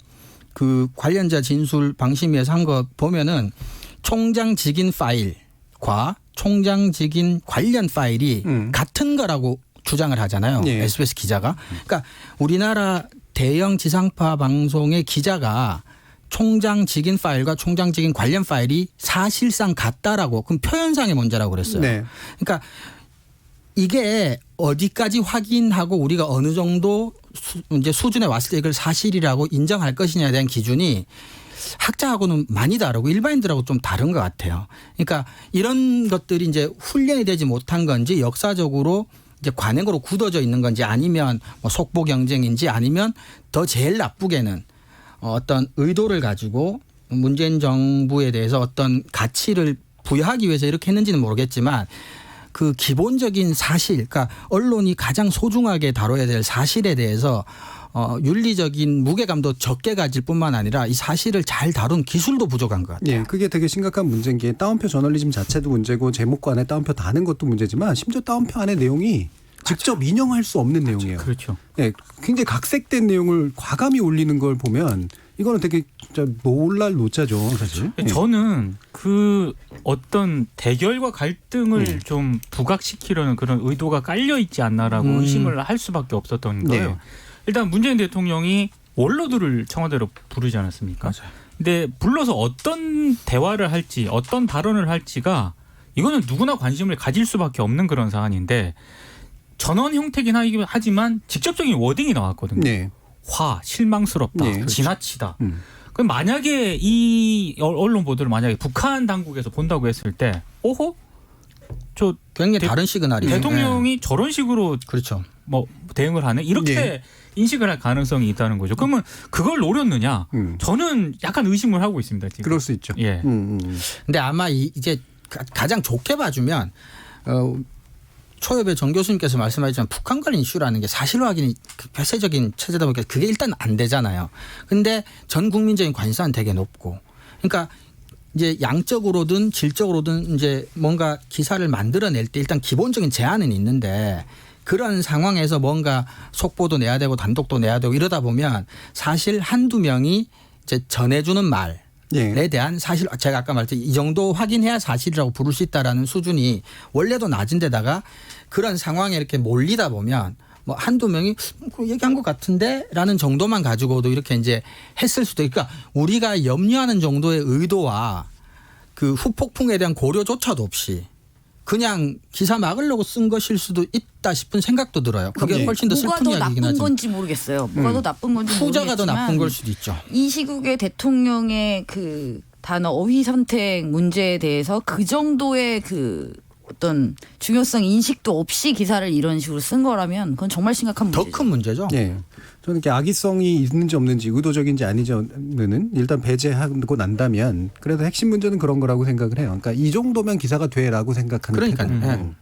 그 관련자 진술 방심위에서 한 거 보면은 총장 직인 파일과 총장 직인 관련 파일이 같은 거라고 주장을 하잖아요. 예. SBS 기자가. 그러니까 우리나라 대형 지상파 방송의 기자가 총장 직인 파일과 총장 직인 관련 파일이 사실상 같다라고 그럼 표현상의 문제라고 그랬어요. 네. 그러니까 이게 어디까지 확인하고 우리가 어느 정도 이제 수준에 왔을 때 이걸 사실이라고 인정할 것이냐에 대한 기준이 학자하고는 많이 다르고 일반인들하고 좀 다른 것 같아요. 그러니까 이런 것들이 이제 훈련이 되지 못한 건지 역사적으로 이제 관행으로 굳어져 있는 건지 아니면 뭐 속보 경쟁인지 아니면 더 제일 나쁘게는 어떤 의도를 가지고 문재인 정부에 대해서 어떤 가치를 부여하기 위해서 이렇게 했는지는 모르겠지만 그 기본적인 사실, 그러니까 언론이 가장 소중하게 다뤄야 될 사실에 대해서 윤리적인 무게감도 적게 가질 뿐만 아니라 이 사실을 잘 다룬 기술도 부족한 것 같아요. 예, 그게 되게 심각한 문제인 게 따옴표 저널리즘 자체도 문제고 제목과 안에 따옴표 다는 것도 문제지만 심지어 따옴표 안에 내용이 직접 인용할 수 없는 내용이에요. 그렇죠. 예, 굉장히 각색된 내용을 과감히 올리는 걸 보면 이거는 되게 진짜 놀랄 노자죠, 사실. 예. 저는 그 어떤 대결과 갈등을 좀 부각시키려는 그런 의도가 깔려 있지 않나라고 의심을 할 수밖에 없었던 거예요. 네. 일단 문재인 대통령이 원로들을 청와대로 부르지 않았습니까? 맞아요. 근데 불러서 어떤 대화를 할지 어떤 발언을 할지가 이거는 누구나 관심을 가질 수밖에 없는 그런 사안인데 전원 형태긴 하지만 직접적인 워딩이 나왔거든요. 네. 화, 실망스럽다, 네, 그렇죠. 지나치다. 그럼 만약에 이 언론 보도를 만약에 북한 당국에서 본다고 했을 때 오호? 저 굉장히 다른 시그널이죠. 대통령이 저런 식으로 그렇죠. 뭐 대응을 하는 이렇게 네. 인식을 할 가능성이 있다는 거죠. 그러면 그걸 노렸느냐? 저는 약간 의심을 하고 있습니다. 지금. 그럴 수 있죠. 예. 근데 아마 이제 가장 좋게 봐주면 초엽의 정 교수님께서 말씀하셨지만 북한 관련 이슈라는 게 사실 확인이 폐쇄적인 체제다 보니까 그게 일단 안 되잖아요. 근데 전 국민적인 관심은 되게 높고, 그러니까 이제 양적으로든 질적으로든 이제 뭔가 기사를 만들어낼 때 일단 기본적인 제한은 있는데 그런 상황에서 뭔가 속보도 내야 되고 단독도 내야 되고 이러다 보면 사실 한두 명이 이제 전해주는 말에 예. 대한 사실 제가 아까 말했듯이 이 정도 확인해야 사실이라고 부를 수 있다라는 수준이 원래도 낮은 데다가 그런 상황에 이렇게 몰리다 보면 뭐 한두 명이 얘기한 것 같은데 라는 정도만 가지고도 이렇게 이제 했을 수도 있고 그러니까 우리가 염려하는 정도의 의도와 그 후폭풍에 대한 고려조차도 없이 그냥 기사 막으려고 쓴 것일 수도 있다 싶은 생각도 들어요. 그게 훨씬 더 뭐가 슬픈 더 이야기긴 나쁜 하지만. 건지 모르겠어요. 뭐가 더 나쁜 건지 모르겠지만 후자가 더 나쁜 걸 수도 있죠. 이 시국의 대통령의 그 단어 어휘 선택 문제에 대해서 그 정도의 그 어떤 중요성 인식도 없이 기사를 이런 식으로 쓴 거라면 그건 정말 심각한 문제죠. 더 큰 문제죠. 예. 저는 이렇게 악의성이 있는지 없는지 의도적인지 아니지는 일단 배제하고 난다면 그래도 핵심 문제는 그런 거라고 생각을 해요. 그러니까 이 정도면 기사가 돼라고 생각하는 그러니까요. 태도. 예.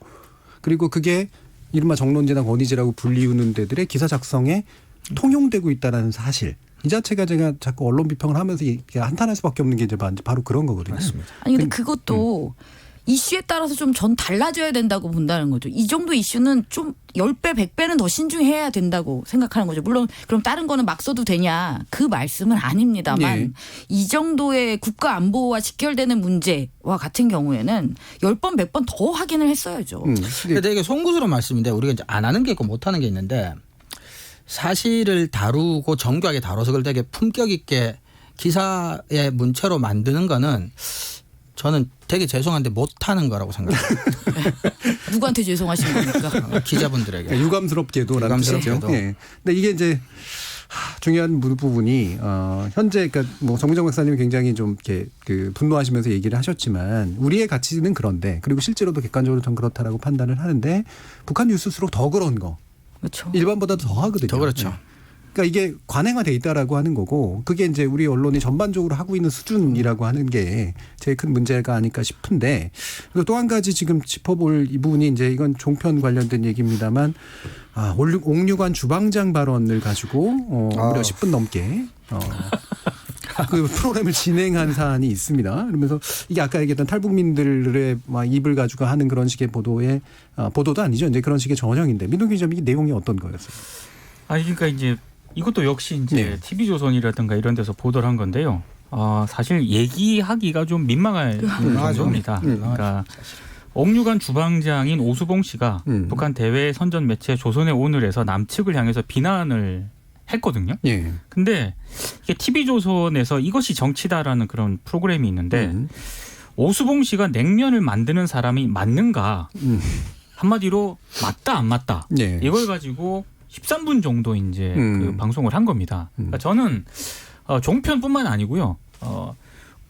그리고 그게 이른바 정론지나 권위지라고 불리우는 데들의 기사 작성에 통용되고 있다는 사실. 이 자체가 제가 자꾸 언론 비평을 하면서 이렇게 한탄할 수밖에 없는 게 이제 바로 그런 거거든요. 맞습니다. 아니 근데 그것도 이슈에 따라서 좀 전 달라져야 된다고 본다는 거죠. 이 정도 이슈는 좀 10배, 100배는 더 신중해야 된다고 생각하는 거죠. 물론 그럼 다른 거는 막 써도 되냐그 말씀은 아닙니다만 예. 이 정도의 국가 안보와 직결되는 문제와 같은 경우에는 10번, 100번 더 확인을 했어야죠. 근데 되게 송구스러운 말씀인데 우리가 이제 안 하는 게 있고 못 하는 게 있는데 사실을 다루고 정교하게 다뤄서 그걸 되게 품격 있게 기사의 문체로 만드는 거는 저는 되게 죄송한데 못하는 거라고 생각해요. 누구한테 죄송하신 겁니까? 기자분들에게. 유감스럽게도라는 뜻이죠. 유감스럽게도. 예. 근데 이게 이제 중요한 부분이 현재 그러니까 뭐 정미정 박사님이 굉장히 좀 이렇게 그 분노하시면서 얘기를 하셨지만 우리의 가치는 그런데 그리고 실제로도 객관적으로 좀 그렇다라고 판단을 하는데 북한 뉴스일수록 더 그런 거 그렇죠. 일반보다도 더 하거든요. 더 그렇죠. 네. 그러니까 이게 관행화돼 있다라고 하는 거고 그게 이제 우리 언론이 전반적으로 하고 있는 수준이라고 하는 게 제일 큰 문제가 아닐까 싶은데 그리고 또 한 가지 지금 짚어볼 이 부분이 이제 이건 종편 관련된 얘기입니다만 옥류관 주방장 발언을 가지고 무려 10분 넘게 그 프로그램을 진행한 사안이 있습니다. 그러면서 이게 아까 얘기했던 탈북민들의 막 입을 가지고 하는 그런 식의 보도의 보도도 아니죠. 이제 그런 식의 전형인데 민동기 기자님 이 내용이 어떤 거였어요? 그러니까 이제 이것도 역시 이제 네. TV조선이라든가 이런 데서 보도를 한 건데요. 사실 얘기하기가 좀 민망할 정도입니다. 그러니까 옥류관 주방장인 오수봉 씨가 북한 대외 선전 매체 조선의 오늘에서 남측을 향해서 비난을 했거든요. 예. 근데 이게 TV조선에서 이것이 정치다라는 그런 프로그램이 있는데 오수봉 씨가 냉면을 만드는 사람이 맞는가? 한마디로 맞다 안 맞다. 예. 이걸 가지고 13분 정도 이제 그 방송을 한 겁니다. 그러니까 저는 종편뿐만 아니고요.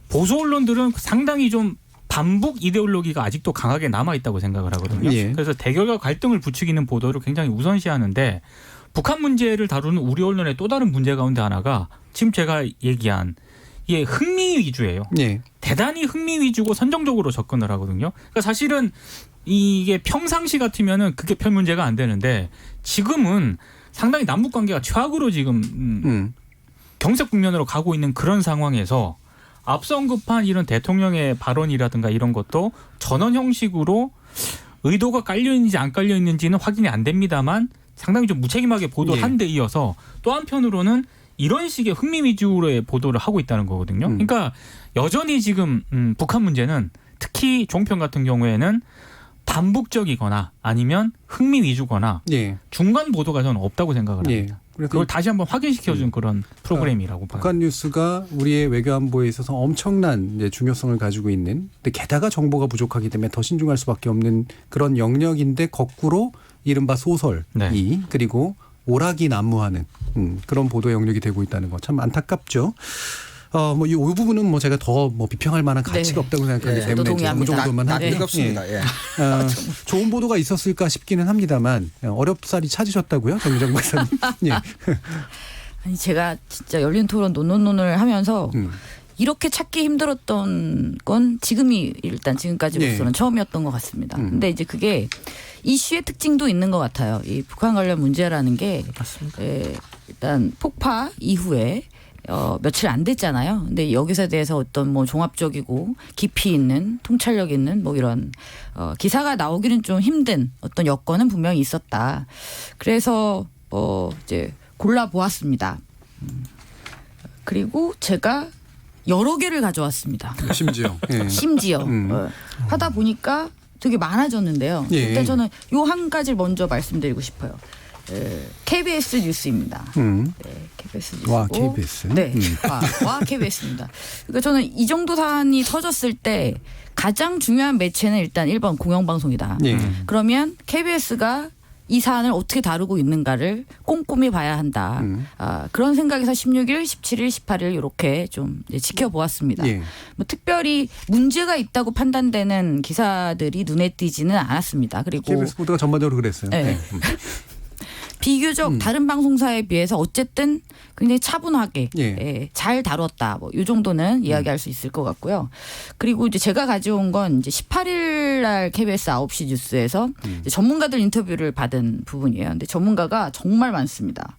보수 언론들은 상당히 좀 반북 이데올로기가 아직도 강하게 남아 있다고 생각을 하거든요. 예. 그래서 대결과 갈등을 부추기는 보도를 굉장히 우선시하는데 북한 문제를 다루는 우리 언론의 또 다른 문제 가운데 하나가 지금 제가 얘기한 이게 흥미 위주예요. 예. 대단히 흥미 위주고 선정적으로 접근을 하거든요. 그러니까 사실은 이게 평상시 같으면은 그게 별 문제가 안 되는데 지금은 상당히 남북 관계가 최악으로 지금 경색 국면으로 가고 있는 그런 상황에서 앞서 언급한 이런 대통령의 발언이라든가 이런 것도 전원 형식으로 의도가 깔려 있는지 안 깔려 있는지는 확인이 안 됩니다만 상당히 좀 무책임하게 보도를 한 데 이어서 또 한편으로는 이런 식의 흥미 위주로의 보도를 하고 있다는 거거든요. 그러니까 여전히 지금 북한 문제는 특히 종편 같은 경우에는 반복적이거나 아니면 흥미 위주거나 예. 중간 보도가 저는 없다고 생각을 예. 합니다. 그래서 그걸 다시 한번 확인시켜준 그런 프로그램이라고 봐요. 북한 뉴스가 우리의 외교 안보에 있어서 엄청난 이제 중요성을 가지고 있는 근데 게다가 정보가 부족하기 때문에 더 신중할 수밖에 없는 그런 영역인데 거꾸로 이른바 소설이 네. 그리고 오락이 난무하는 그런 보도 영역이 되고 있다는 거 참 안타깝죠. 뭐 이 부분은 뭐 제가 더 뭐 비평할 만한 가치가 네. 없다고 생각하기 네, 때문에 저도 그 동의합니다. 정도만 하고 뜨겁습니다. 예. 좋은 보도가 있었을까 싶기는 합니다만 어렵사리 찾으셨다고요, 정미정 박사님? 예. 아니 제가 진짜 열린 토론 논논을 하면서 음. 이렇게 찾기 힘들었던 건 지금이 일단 지금까지로서는 네. 처음이었던 것 같습니다. 근데 이제 그게 이슈의 특징도 있는 것 같아요. 이 북한 관련 문제라는 게 일단 폭파 이후에 며칠 안 됐잖아요. 근데 여기서 대해서 어떤 뭐 종합적이고 깊이 있는 통찰력 있는 뭐 이런 기사가 나오기는 좀 힘든 어떤 여건은 분명히 있었다. 그래서 이제 골라 보았습니다. 그리고 제가 여러 개를 가져왔습니다. 심지어. 예. 심지어 하다 보니까 되게 많아졌는데요. 예. 일단 저는 요 한 가지를 먼저 말씀드리고 싶어요. KBS 뉴스입니다. 네, KBS 뉴스고. 와, KBS. 네, 와 KBS입니다. 그러니까 저는 이 정도 사안이 터졌을 때 가장 중요한 매체는 일단 1번 공영방송이다. 예. 그러면 KBS가 이 사안을 어떻게 다루고 있는가를 꼼꼼히 봐야 한다. 그런 생각에서 16일, 17일, 18일 이렇게 좀 이제 지켜보았습니다. 예. 뭐 특별히 문제가 있다고 판단되는 기사들이 눈에 띄지는 않았습니다. 그리고 KBS 보도가 전반적으로 그랬어요. 네. 네. 비교적 다른 방송사에 비해서 어쨌든 굉장히 차분하게 예. 잘 다뤘다. 뭐 이 정도는 이야기할 수 있을 것 같고요. 그리고 이제 제가 가져온 건 이제 18일 날 KBS 9시 뉴스에서 이제 전문가들 인터뷰를 받은 부분이에요. 근데 전문가가 정말 많습니다.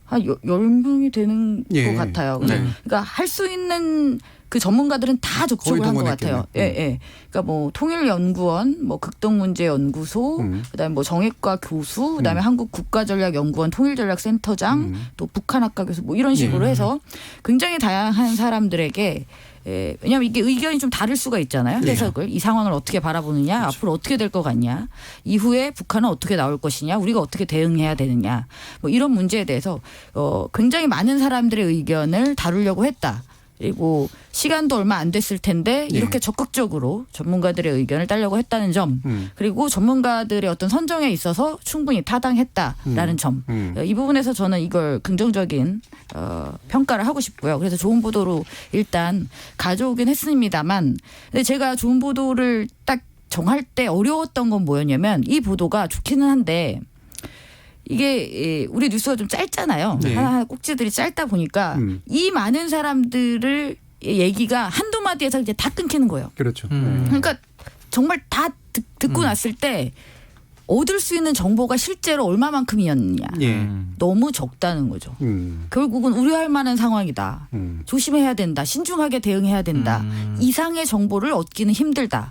한 10명이 되는 예. 것 같아요. 네. 그러니까 할 수 있는 그 전문가들은 다 접촉을 거의 한 것 동원했겠네. 같아요. 예, 예. 그러니까 뭐 통일연구원, 뭐 극동문제연구소, 그다음에 뭐 정액과 교수, 그다음에 한국국가전략연구원 통일전략센터장, 또 북한학과 교수 뭐 이런 식으로 해서 굉장히 다양한 사람들에게 왜냐하면 이게 의견이 좀 다를 수가 있잖아요. 해석을 이 상황을 어떻게 바라보느냐, 그렇죠. 앞으로 어떻게 될 것 같냐, 이후에 북한은 어떻게 나올 것이냐, 우리가 어떻게 대응해야 되느냐, 뭐 이런 문제에 대해서 굉장히 많은 사람들의 의견을 다루려고 했다. 그리고 시간도 얼마 안 됐을 텐데 예. 이렇게 적극적으로 전문가들의 의견을 따려고 했다는 점 그리고 전문가들의 어떤 선정에 있어서 충분히 타당했다라는 점. 이 부분에서 저는 이걸 긍정적인 평가를 하고 싶고요. 그래서 좋은 보도로 일단 가져오긴 했습니다만 근데 제가 좋은 보도를 딱 정할 때 어려웠던 건 뭐였냐면 이 보도가 좋기는 한데 이게 우리 뉴스가 좀 짧잖아요. 네. 하나하나 꼭지들이 짧다 보니까 이 많은 사람들을 얘기가 한두 마디에서 이제 다 끊기는 거예요. 그렇죠. 그러니까 정말 다 듣고 났을 때 얻을 수 있는 정보가 실제로 얼마만큼이었느냐. 예. 너무 적다는 거죠. 결국은 우려할 만한 상황이다. 조심해야 된다. 신중하게 대응해야 된다. 이상의 정보를 얻기는 힘들다.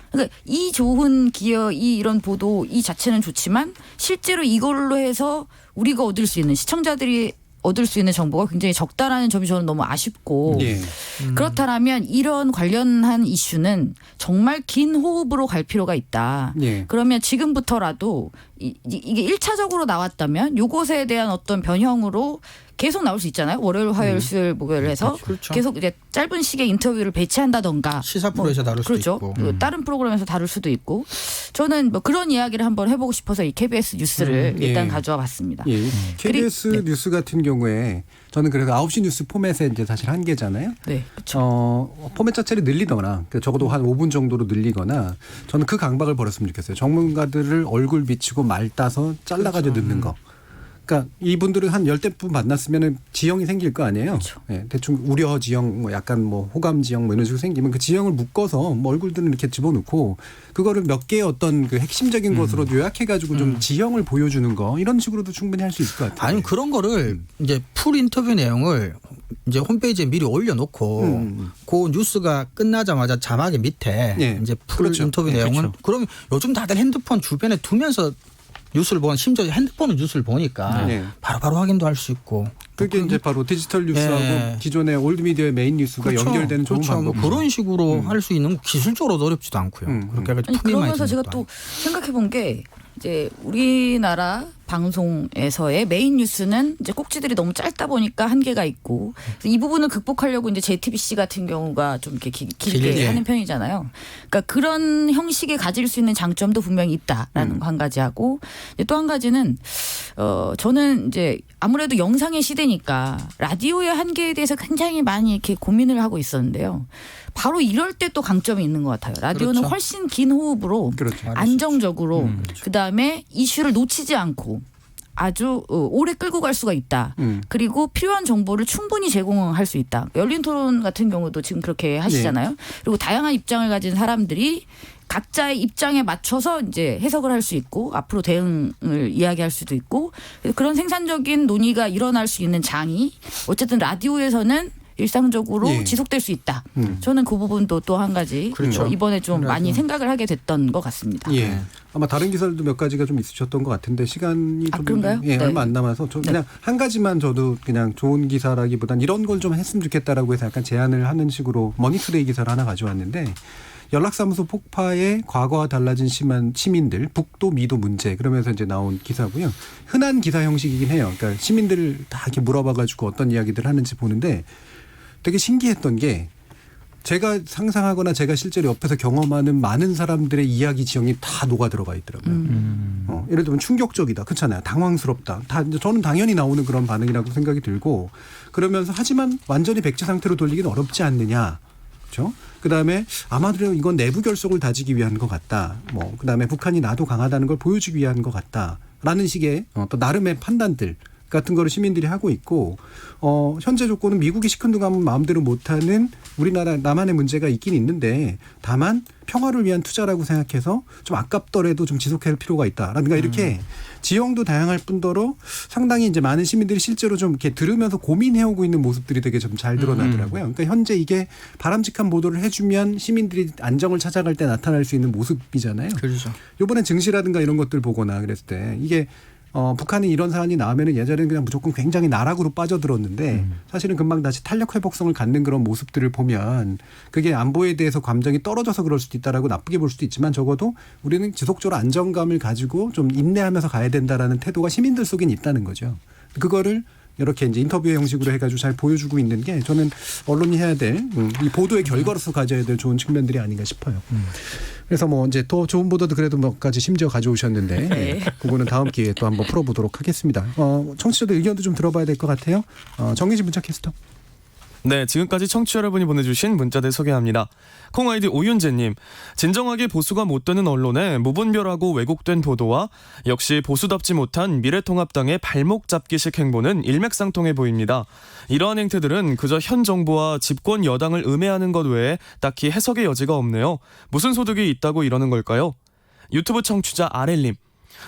그러니까 이 좋은 기여, 이런 보도 이 자체는 좋지만 실제로 이걸로 해서 우리가 얻을 수 있는 시청자들이 얻을 수 있는 정보가 굉장히 적다라는 점이 저는 너무 아쉽고 예. 그렇다면 이런 관련한 이슈는 정말 긴 호흡으로 갈 필요가 있다. 예. 그러면 지금부터라도 이게 1차적으로 나왔다면 요것에 대한 어떤 변형으로 계속 나올 수 있잖아요. 월요일, 화요일, 수요일, 목요일 해서 그렇죠. 계속 이제 짧은 시기에 인터뷰를 배치한다던가 시사 프로에서 다룰 수도 그렇죠. 있고. 그리고 다른 프로그램에서 다룰 수도 있고 저는 뭐 그런 이야기를 한번 해보고 싶어서 이 KBS 뉴스를 일단 예. 가져와 봤습니다. 예. KBS 네. 뉴스 같은 경우에 저는 그래서 9시 뉴스 포맷에 이제 사실 한계잖아요. 네, 그렇죠. 포맷 자체를 늘리거나 그러니까 적어도 한 5분 정도로 늘리거나 저는 그 강박을 벌였으면 좋겠어요. 전문가들을 얼굴 비치고 말 따서 잘라가지고 넣는 거. 그러니까 이분들은 한 10대 분 만났으면 지형이 생길 거 아니에요. 그렇죠. 예, 대충 우려 지형, 뭐 약간 뭐 호감 지형 뭐 이런 식으로 생기면 그 지형을 묶어서 뭐 얼굴들은 이렇게 집어넣고 그거를 몇 개의 어떤 그 핵심적인 것으로 요약해가지고 좀 지형을 보여주는 거 이런 식으로도 충분히 할 수 있을 것 같아요. 아니면 그런 거를 이제 풀 인터뷰 내용을 이제 홈페이지에 미리 올려놓고 그 뉴스가 끝나자마자 자막의 밑에 예. 이제 풀 그렇죠. 인터뷰 예, 내용은 그렇죠. 그러면 요즘 다들 핸드폰 주변에 두면서 뉴스를 보는 심지어 핸드폰으로 뉴스를 보니까 네. 바로바로 확인도 할 수 있고 그게 이제 바로 디지털 뉴스하고 예. 기존의 올드미디어의 메인 뉴스가 그렇죠. 연결되는 좋은 그렇죠. 뭐 방법. 그런 식으로 할 수 있는 기술적으로도 어렵지도 않고요. 그렇게 해가지고 아니, 품위만 그러면서 있는 제가 것도 또 아니고. 생각해 본 게 이제 우리나라 방송에서의 메인 뉴스는 이제 꼭지들이 너무 짧다 보니까 한계가 있고 그래서 이 부분을 극복하려고 이제 JTBC 같은 경우가 좀 이렇게 길게 길게. 하는 편이잖아요. 그러니까 그런 형식에 가질 수 있는 장점도 분명히 있다라는 거 한 가지 하고 또 한 가지는 저는 이제 아무래도 영상의 시대니까 라디오의 한계에 대해서 굉장히 많이 이렇게 고민을 하고 있었는데요. 바로 이럴 때 또 강점이 있는 것 같아요. 라디오는 그렇죠. 훨씬 긴 호흡으로 그렇죠. 안정적으로 그다음에 이슈를 놓치지 않고 아주 오래 끌고 갈 수가 있다. 그리고 필요한 정보를 충분히 제공할 수 있다. 열린 토론 같은 경우도 지금 그렇게 하시잖아요. 그리고 다양한 입장을 가진 사람들이 각자의 입장에 맞춰서 이제 해석을 할 수 있고 앞으로 대응을 이야기할 수도 있고 그런 생산적인 논의가 일어날 수 있는 장이 어쨌든 라디오에서는 일상적으로 예. 지속될 수 있다. 저는 그 부분도 또 한 가지 그렇죠. 이번에 좀 그래서. 많이 생각을 하게 됐던 것 같습니다. 예. 아마 다른 기사들도 몇 가지가 좀 있으셨던 것 같은데 시간이 아, 좀 그런가요? 예, 네. 얼마 안 남아서 저 그냥 한 가지만 저도 그냥 좋은 기사라기보단 이런 걸 좀 했으면 좋겠다라고 해서 약간 제안을 하는 식으로 머니투데이 기사를 하나 가져왔는데 연락사무소 폭파에 과거와 달라진 심한 시민들 북도 미도 문제 그러면서 이제 나온 기사고요. 흔한 기사 형식이긴 해요. 그러니까 시민들을 다 이렇게 물어봐가지고 어떤 이야기들을 하는지 보는데 되게 신기했던 게 제가 상상하거나 제가 실제로 옆에서 경험하는 많은 사람들의 이야기 지형이 다 녹아 들어가 있더라고요. 예를 들면 충격적이다. 그렇잖아요. 당황스럽다. 다 이제 저는 당연히 나오는 그런 반응이라고 생각이 들고 그러면서 하지만 완전히 백지 상태로 돌리기는 어렵지 않느냐. 그렇죠? 그다음에 아마도 이건 내부 결속을 다지기 위한 것 같다. 뭐 그다음에 북한이 나도 강하다는 걸 보여주기 위한 것 같다라는 식의 또 나름의 판단들 같은 거를 시민들이 하고 있고 현재 조건은 미국이 시큰둥하면 마음대로 못하는 우리나라 나만의 문제가 있긴 있는데 다만 평화를 위한 투자라고 생각해서 좀 아깝더라도 좀 지속할 필요가 있다라든가 이렇게 지형도 다양할 뿐더러 상당히 이제 많은 시민들이 실제로 좀 이렇게 들으면서 고민해오고 있는 모습들이 되게 좀 잘 드러나더라고요. 그러니까 현재 이게 바람직한 보도를 해주면 시민들이 안정을 찾아갈 때 나타날 수 있는 모습이잖아요. 그렇죠. 이번에 증시라든가 이런 것들 보거나 그랬을 때 이게 북한이 이런 사안이 나오면 예전에는 그냥 무조건 굉장히 나락으로 빠져들었는데 사실은 금방 다시 탄력 회복성을 갖는 그런 모습들을 보면 그게 안보에 대해서 감정이 떨어져서 그럴 수도 있다라고 나쁘게 볼 수도 있지만 적어도 우리는 지속적으로 안정감을 가지고 좀 인내하면서 가야 된다라는 태도가 시민들 속엔 있다는 거죠. 그거를 이렇게 이제 인터뷰 형식으로 해가지고 잘 보여주고 있는 게 저는 언론이 해야 될 이 보도의 결과로서 가져야 될 좋은 측면들이 아닌가 싶어요. 그래서 뭐 이제 더 좋은 보도도 그래도 몇 가지 심지어 가져오셨는데 네. 그거는 다음 기회에 또 한번 풀어보도록 하겠습니다. 청취자들 의견도 좀 들어봐야 될 것 같아요. 정의진 문자 캐스터. 네, 지금까지 청취자 여러분이 보내주신 문자들 소개합니다. 콩 아이디 오윤재님, 진정하게 보수가 못 되는 언론의 무분별하고 왜곡된 보도와 역시 보수답지 못한 미래통합당의 발목 잡기식 행보는 일맥상통해 보입니다. 이러한 행태들은 그저 현 정부와 집권 여당을 음해하는 것 외에 딱히 해석의 여지가 없네요. 무슨 소득이 있다고 이러는 걸까요? 유튜브 청취자 아렐님,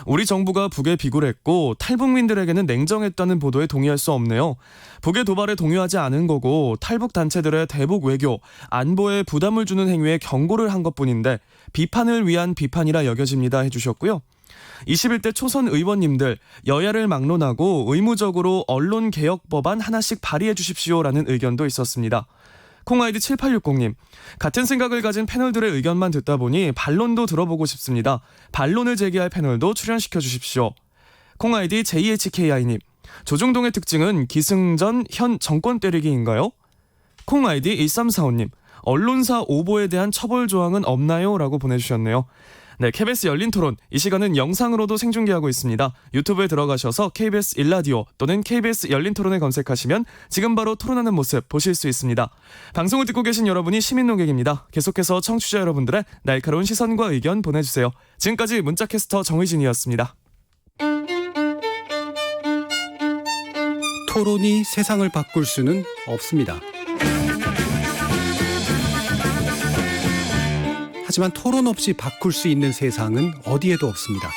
우리 정부가 북에 비굴했고 탈북민들에게는 냉정했다는 보도에 동의할 수 없네요. 북의 도발에 동요하지 않은 거고 탈북 단체들의 대북 외교, 안보에 부담을 주는 행위에 경고를 한 것뿐인데 비판을 위한 비판이라 여겨집니다 해주셨고요. 21대 초선 의원님들, 여야를 막론하고 의무적으로 언론개혁 법안 하나씩 발의해 주십시오라는 의견도 있었습니다. 콩아이디 7860님, 같은 생각을 가진 패널들의 의견만 듣다 보니 반론도 들어보고 싶습니다. 반론을 제기할 패널도 출연시켜 주십시오. 콩아이디 JHKI님, 조중동의 특징은 기승전 현 정권 때리기인가요? 콩아이디 1345님, 언론사 오보에 대한 처벌 조항은 없나요? 라고 보내주셨네요. 네, KBS 열린 토론, 이 시간은 영상으로도 생중계하고 있습니다. 유튜브에 들어가셔서 KBS 1라디오 또는 KBS 열린 토론을 검색하시면 지금 바로 토론하는 모습 보실 수 있습니다. 방송을 듣고 계신 여러분이 시민 농객입니다. 계속해서 청취자 여러분들의 날카로운 시선과 의견 보내주세요. 지금까지 문자캐스터 정의진이었습니다. 토론이 세상을 바꿀 수는 없습니다. 하지만 토론 없이 바꿀 수 있는 세상은 어디에도 없습니다.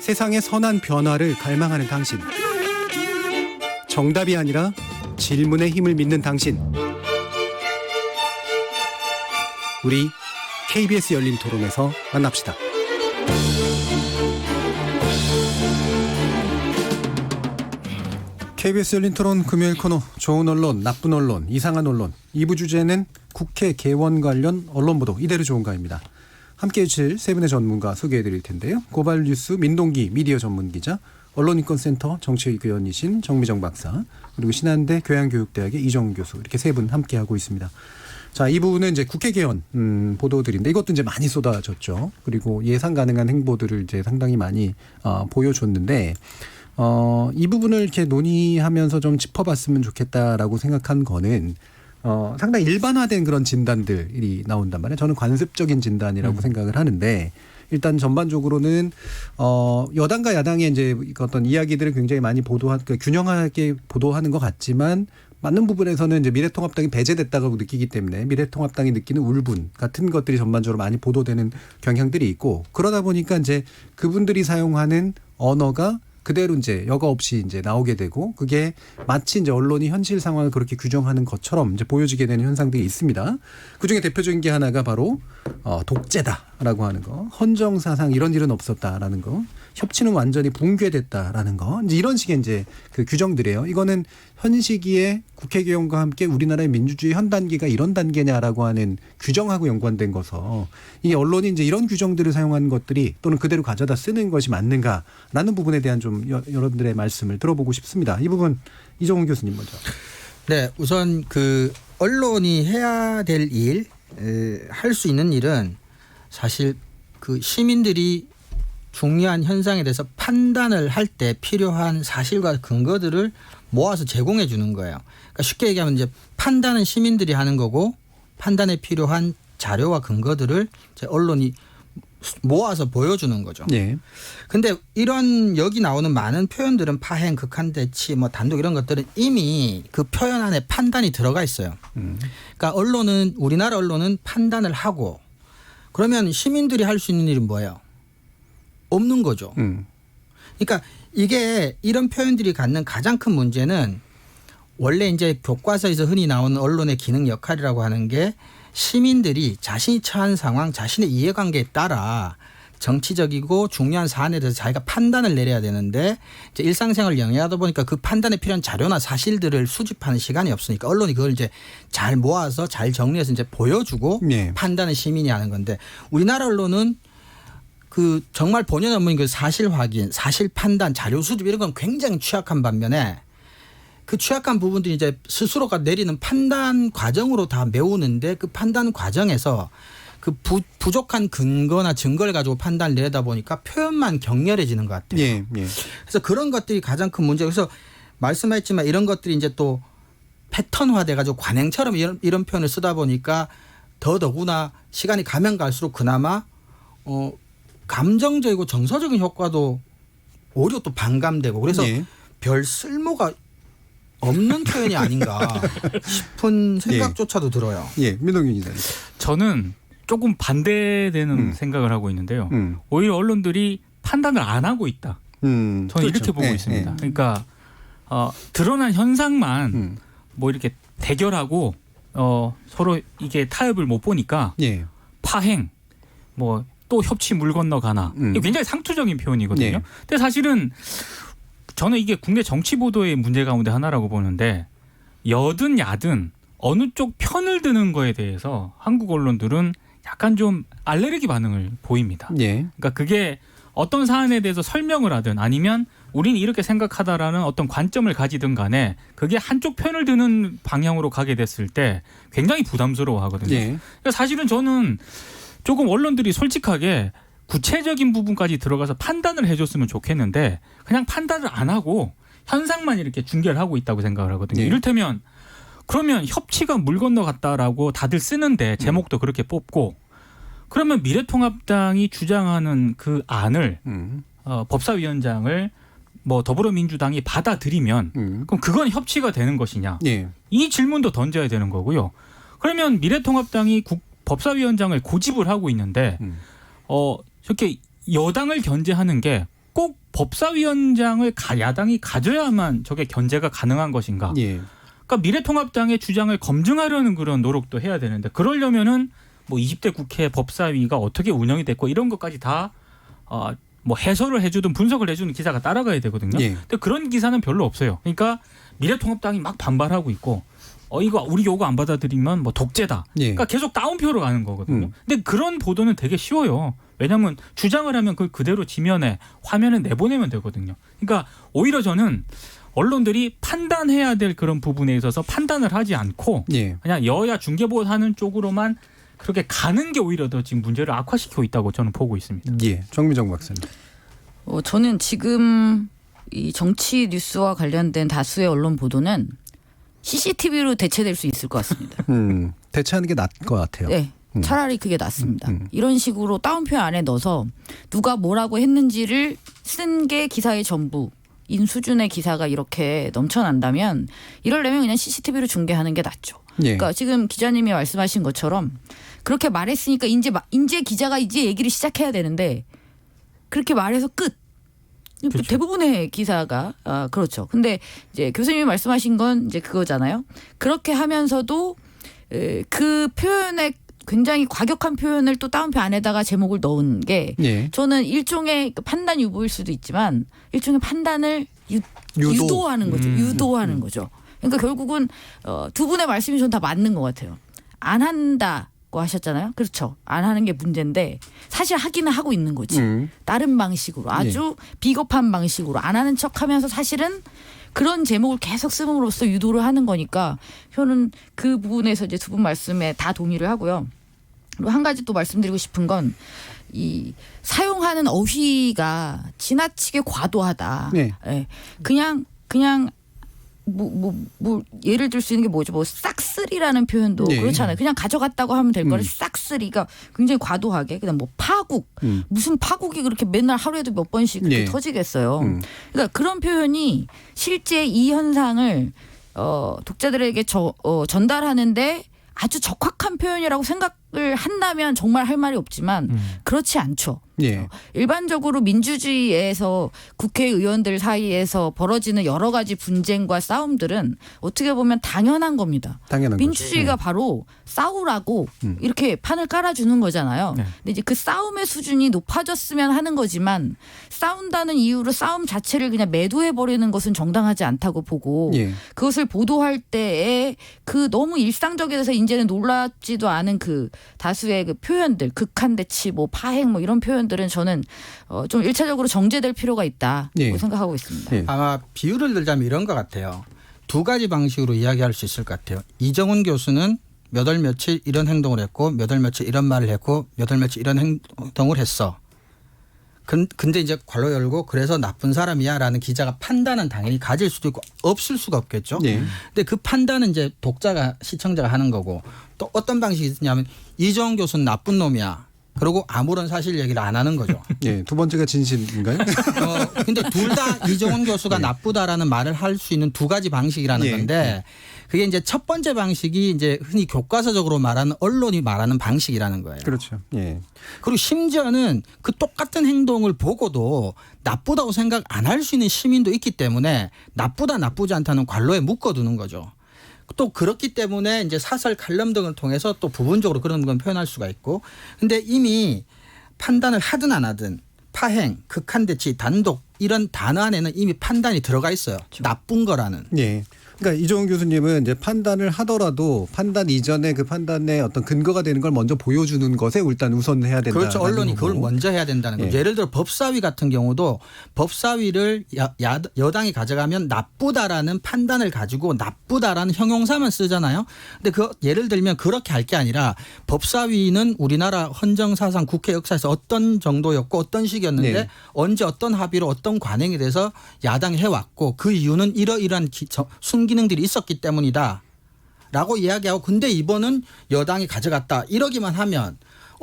세상의 선한 변화를 갈망하는 당신. 정답이 아니라 질문의 힘을 믿는 당신. 우리 KBS 열린 토론에서 만납시다. KBS 열린 토론 금요일 코너 좋은 언론, 나쁜 언론, 이상한 언론 2부 주제는 국회 개원 관련 언론 보도 이대로 좋은가입니다. 함께해 주실 세 분의 전문가 소개해 드릴 텐데요. 고발뉴스 민동기 미디어 전문기자, 언론인권센터 정치위원이신 정미정 박사, 그리고 신한대 교양교육대학의 이정훈 교수, 이렇게 세 분 함께하고 있습니다. 자, 이 부분은 이제 국회 개원 보도들인데 이것도 이제 많이 쏟아졌죠. 그리고 예상 가능한 행보들을 이제 상당히 많이 보여줬는데 이 부분을 이렇게 논의하면서 좀 짚어봤으면 좋겠다라고 생각한 거는 상당히 일반화된 그런 진단들이 나온단 말이에요. 저는 관습적인 진단이라고 생각을 하는데 일단 전반적으로는 여당과 야당의 이제 어떤 이야기들을 굉장히 많이 균형하게 보도하는 것 같지만 맞는 부분에서는 이제 미래통합당이 배제됐다고 느끼기 때문에 미래통합당이 느끼는 울분 같은 것들이 전반적으로 많이 보도되는 경향들이 있고 그러다 보니까 이제 그분들이 사용하는 언어가 그대로 이제 여과 없이 이제 나오게 되고 그게 마치 이제 언론이 현실 상황을 그렇게 규정하는 것처럼 이제 보여지게 되는 현상들이 있습니다. 그 중에 대표적인 게 하나가 바로 독재다라고 하는 거, 헌정사상 이런 일은 없었다라는 거, 협치는 완전히 붕괴됐다라는 거, 이제 이런 식의 이제 그 규정들이에요. 이거는 현 시기에 국회 개헌과 함께 우리나라의 민주주의 현 단계가 이런 단계냐라고 하는 규정하고 연관된 거서 이 언론이 이제 이런 규정들을 사용하는 것들이 또는 그대로 가져다 쓰는 것이 맞는가라는 부분에 대한 좀 여러분들의 말씀을 들어보고 싶습니다. 이 부분 이정훈 교수님 먼저. 네, 우선 그 언론이 해야 될 일, 할 수 있는 일은 사실 그 시민들이 중요한 현상에 대해서 판단을 할 때 필요한 사실과 근거들을 모아서 제공해 주는 거예요. 그러니까 쉽게 얘기하면 이제 판단은 시민들이 하는 거고 판단에 필요한 자료와 근거들을 이제 언론이 모아서 보여주는 거죠. 네. 근데 이런 여기 나오는 많은 표현들은 파행, 극한 대치, 뭐 단독 이런 것들은 이미 그 표현 안에 판단이 들어가 있어요. 그러니까 우리나라 언론은 판단을 하고 그러면 시민들이 할 수 있는 일은 뭐예요? 없는 거죠. 그러니까 이게 이런 표현들이 갖는 가장 큰 문제는 원래 이제 교과서에서 흔히 나오는 언론의 기능 역할이라고 하는 게 시민들이 자신이 처한 상황, 자신의 이해관계에 따라 정치적이고 중요한 사안에 대해서 자기가 판단을 내려야 되는데 이제 일상생활을 영위하다 보니까 그 판단에 필요한 자료나 사실들을 수집하는 시간이 없으니까 언론이 그걸 이제 잘 모아서 잘 정리해서 이제 보여주고 네. 판단은 시민이 하는 건데 우리나라 언론은 그 정말 본연 업무인 그 사실 확인, 사실 판단, 자료 수집 이런 건 굉장히 취약한 반면에 그 취약한 부분들이 이제 스스로가 내리는 판단 과정으로 다 메우는데 그 판단 과정에서 그 부족한 근거나 증거를 가지고 판단을 내다 보니까 표현만 격렬해지는 것 같아요. 예, 예. 그래서 그런 것들이 가장 큰 문제고 그래서 말씀하셨지만 이런 것들이 이제 또 패턴화돼 가지고 관행처럼 이런 표현을 쓰다 보니까 더더구나 시간이 가면 갈수록 그나마 감정적이고 정서적인 효과도 오히려 또 반감되고 그래서 예. 별 쓸모가 없는 표현이 아닌가 싶은 생각조차도 들어요. 예, 민동균 기자님. 저는 조금 반대되는 생각을 하고 있는데요. 오히려 언론들이 판단을 안 하고 있다. 저는 그렇죠. 이렇게 보고 예, 있습니다. 예. 그러니까 드러난 현상만 뭐 이렇게 대결하고 서로 이게 타협을 못 보니까 예. 파행, 뭐 또 협치 물 건너가나 이게 굉장히 상투적인 표현이거든요. 예. 근데 사실은 저는 이게 국내 정치 보도의 문제 가운데 하나라고 보는데 여든 야든 어느 쪽 편을 드는 거에 대해서 한국 언론들은 약간 좀 알레르기 반응을 보입니다. 예. 그러니까 그게 어떤 사안에 대해서 설명을 하든 아니면 우리는 이렇게 생각하다라는 어떤 관점을 가지든 간에 그게 한쪽 편을 드는 방향으로 가게 됐을 때 굉장히 부담스러워하거든요. 예. 그러니까 사실은 저는 조금 언론들이 솔직하게 구체적인 부분까지 들어가서 판단을 해줬으면 좋겠는데 그냥 판단을 안 하고 현상만 이렇게 중계를 하고 있다고 생각을 하거든요. 예. 이를테면 그러면 협치가 물 건너갔다라고 다들 쓰는데 제목도 그렇게 뽑고 그러면 미래통합당이 주장하는 그 안을 법사위원장을 뭐 더불어민주당이 받아들이면 그럼 그건 협치가 되는 것이냐? 예. 이 질문도 던져야 되는 거고요. 그러면 미래통합당이 법사위원장을 고집을 하고 있는데 이렇게 여당을 견제하는 게 꼭 법사위원장을 야당이 가져야만 저게 견제가 가능한 것인가? 예. 그러니까 미래통합당의 주장을 검증하려는 그런 노력도 해야 되는데 그러려면은 뭐 20대 국회 법사위가 어떻게 운영이 됐고 이런 것까지 다 뭐 해설을 해주든 분석을 해주는 기사가 따라가야 되거든요. 예. 근데 그런 기사는 별로 없어요. 그러니까 미래통합당이 막 반발하고 있고 이거 우리 요구 안 받아들이면 뭐 독재다. 예. 그러니까 계속 다운표로 가는 거거든요. 근데 그런 보도는 되게 쉬워요. 왜냐하면 주장을 하면 그걸 그대로 지면에 화면에 내보내면 되거든요. 그러니까 오히려 저는 언론들이 판단해야 될 그런 부분에 있어서 판단을 하지 않고 예. 그냥 여야 중계보도하는 쪽으로만 그렇게 가는 게 오히려 더 지금 문제를 악화시키고 있다고 저는 보고 있습니다. 예. 정미정 박사님. 저는 지금 이 정치 뉴스와 관련된 다수의 언론 보도는 CCTV로 대체될 수 있을 것 같습니다. 대체하는 게 나을 것 같아요. 네. 차라리 그게 낫습니다. 이런 식으로 다운표 안에 넣어서 누가 뭐라고 했는지를 쓴 게 기사의 전부인 수준의 기사가 이렇게 넘쳐난다면 이러려면 그냥 CCTV로 중계하는 게 낫죠. 예. 그러니까 지금 기자님이 말씀하신 것처럼 그렇게 말했으니까 이제 기자가 이제 얘기를 시작해야 되는데 그렇게 말해서 끝. 그렇죠. 대부분의 기사가 그렇죠. 근데 이제 교수님이 말씀하신 건 이제 그거잖아요. 그렇게 하면서도 그 표현에 굉장히 과격한 표현을 또 다운표 안에다가 제목을 넣은 게 예. 저는 일종의 판단 유보일 수도 있지만 일종의 판단을 유도하는 거죠. 유도하는 거죠. 그러니까 결국은 두 분의 말씀이 전 다 맞는 것 같아요. 안 한다고 하셨잖아요. 그렇죠. 안 하는 게 문제인데 사실 하기는 하고 있는 거지. 다른 방식으로 아주 비겁한 방식으로 안 하는 척하면서 사실은 그런 제목을 계속 쓰므로써 유도를 하는 거니까 저는 그 부분에서 이제 두 분 말씀에 다 동의를 하고요. 그리고 한 가지 또 말씀드리고 싶은 건 이 사용하는 어휘가 지나치게 과도하다. 네. 예. 그냥 뭐 예를 들 수 있는 게 뭐죠? 뭐 싹쓸이라는 표현도 네. 그렇잖아요. 그냥 가져갔다고 하면 될 거를 싹쓸이가 굉장히 과도하게 그다음 뭐 파국 무슨 파국이 그렇게 맨날 하루에도 몇 번씩 그렇게 네. 터지겠어요. 그러니까 그런 표현이 실제 이 현상을 독자들에게 전달하는데 아주 적확한 표현이라고 생각을 한다면 정말 할 말이 없지만 그렇지 않죠. 예. 일반적으로 민주주의에서 국회의원들 사이에서 벌어지는 여러 가지 분쟁과 싸움들은 어떻게 보면 당연한 겁니다. 당연한 민주주의가 거죠. 바로 싸우라고 이렇게 판을 깔아주는 거잖아요. 네. 근데 이제 그 싸움의 수준이 높아졌으면 하는 거지만 싸운다는 이유로 싸움 자체를 그냥 매도해버리는 것은 정당하지 않다고 보고 예. 그것을 보도할 때에 그 너무 일상적에서 이제는 놀랍지도 않은 그 다수의 그 표현들, 극한대치, 뭐 파행, 뭐 이런 표현들은 저는 좀 일차적으로 정제될 필요가 있다고 예. 생각하고 있습니다. 예. 아마 비유를 들자면 이런 것 같아요. 두 가지 방식으로 이야기할 수 있을 것 같아요. 이정훈 교수는 몇 월 며칠 이런 행동을 했고 몇 월 며칠 이런 말을 했고 몇 월 며칠 이런 행동을 했어. 근데 이제 괄호 열고 그래서 나쁜 사람이야라는 기자가 판단은 당연히 가질 수도 있고 없을 수가 없겠죠. 예. 근데 그 판단은 이제 독자가 시청자가 하는 거고 또 어떤 방식이 있냐면 이정훈 교수는 나쁜 놈이야. 그리고 아무런 사실 얘기를 안 하는 거죠. 예, 두 번째가 진실인가요? 근데 둘 다 이정훈 교수가 나쁘다라는 말을 할 수 있는 두 가지 방식이라는 예. 건데 그게 이제 첫 번째 방식이 이제 흔히 교과서적으로 말하는 언론이 말하는 방식이라는 거예요. 그렇죠. 예. 그리고 심지어는 그 똑같은 행동을 보고도 나쁘다고 생각 안 할 수 있는 시민도 있기 때문에 나쁘다 나쁘지 않다는 괄호에 묶어두는 거죠. 또 그렇기 때문에 이제 사설 칼럼 등을 통해서 또 부분적으로 그런 건 표현할 수가 있고 근데 이미 판단을 하든 안 하든 파행, 극한대치, 단독 이런 단어 안에는 이미 판단이 들어가 있어요. 그렇죠. 나쁜 거라는. 예. 그러니까 이종훈 교수님은 이제 판단을 하더라도 판단 이전에 그 판단의 어떤 근거가 되는 걸 먼저 보여주는 것에 일단 우선해야 된다. 그렇죠. 언론이 그걸 먼저 해야 된다는 거죠. 예. 예를 들어 법사위 같은 경우도 법사위를 여당이 가져가면 나쁘다라는 판단을 가지고 나쁘다라는 형용사만 쓰잖아요. 근데 그 예를 들면 그렇게 할 게 아니라 법사위는 우리나라 헌정사상 국회 역사에서 어떤 정도였고 어떤 식이었는데 네. 언제 어떤 합의로 어떤 관행에 대해서 야당이 해왔고 그 이유는 이러이러한 순기능들이 있었기 때문이다. 라고 이야기하고 근데 이번은 여당이 가져갔다. 이러기만 하면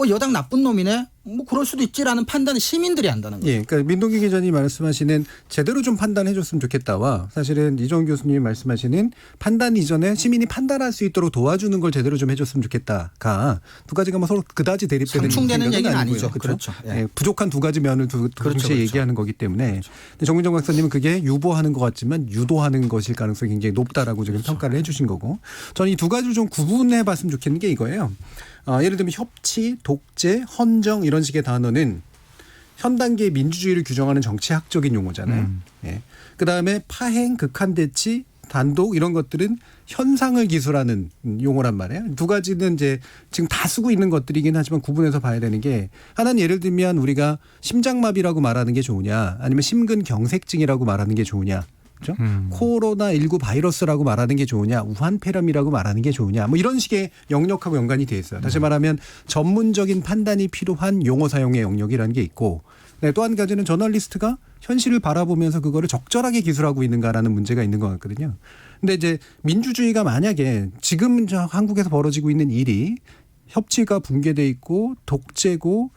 여당 나쁜 놈이네. 뭐 그럴 수도 있지라는 판단은 시민들이 한다는 거예요. 예, 그러니까 민동기 기자님 말씀하시는 제대로 좀 판단해 줬으면 좋겠다와 사실은 이종훈 교수님이 말씀하시는 판단 이전에 시민이 판단할 수 있도록 도와주는 걸 제대로 좀 해줬으면 좋겠다가 두 가지가 뭐 서로 그다지 대립되는 상충되는 생각은 얘기는 아니고요. 아니죠. 그렇죠. 예. 예. 부족한 두 가지 면을 동시에 그렇죠. 얘기하는 거기 때문에 근데 정민정 박사님은 그게 유보하는 것 같지만 유도하는 것일 가능성이 굉장히 높다라고 지금 평가를 해주신 거고 저는 이 두 가지를 좀 구분해 봤으면 좋겠는 게 이거예요. 예를 들면 협치, 독재, 헌정 이런 식의 단어는 현 단계의 민주주의를 규정하는 정치학적인 용어잖아요. 예. 그다음에 파행, 극한대치, 단독 이런 것들은 현상을 기술하는 용어란 말이에요. 두 가지는 이제 지금 다 쓰고 있는 것들이긴 하지만 구분해서 봐야 되는 게 하나는 예를 들면 우리가 심장마비라고 말하는 게 좋으냐 아니면 심근경색증이라고 말하는 게 좋으냐. 그렇죠? 코로나19 바이러스라고 말하는 게 좋으냐 우한폐렴이라고 말하는 게 좋으냐 뭐 이런 식의 영역하고 연관이 돼 있어요. 다시 말하면 전문적인 판단이 필요한 용어 사용의 영역이라는 게 있고 또 한 가지는 저널리스트가 현실을 바라보면서 그거를 적절하게 기술하고 있는가라는 문제가 있는 것 같거든요. 근데 이제 민주주의가 만약에 지금 한국에서 벌어지고 있는 일이 협치가 붕괴돼 있고 독재고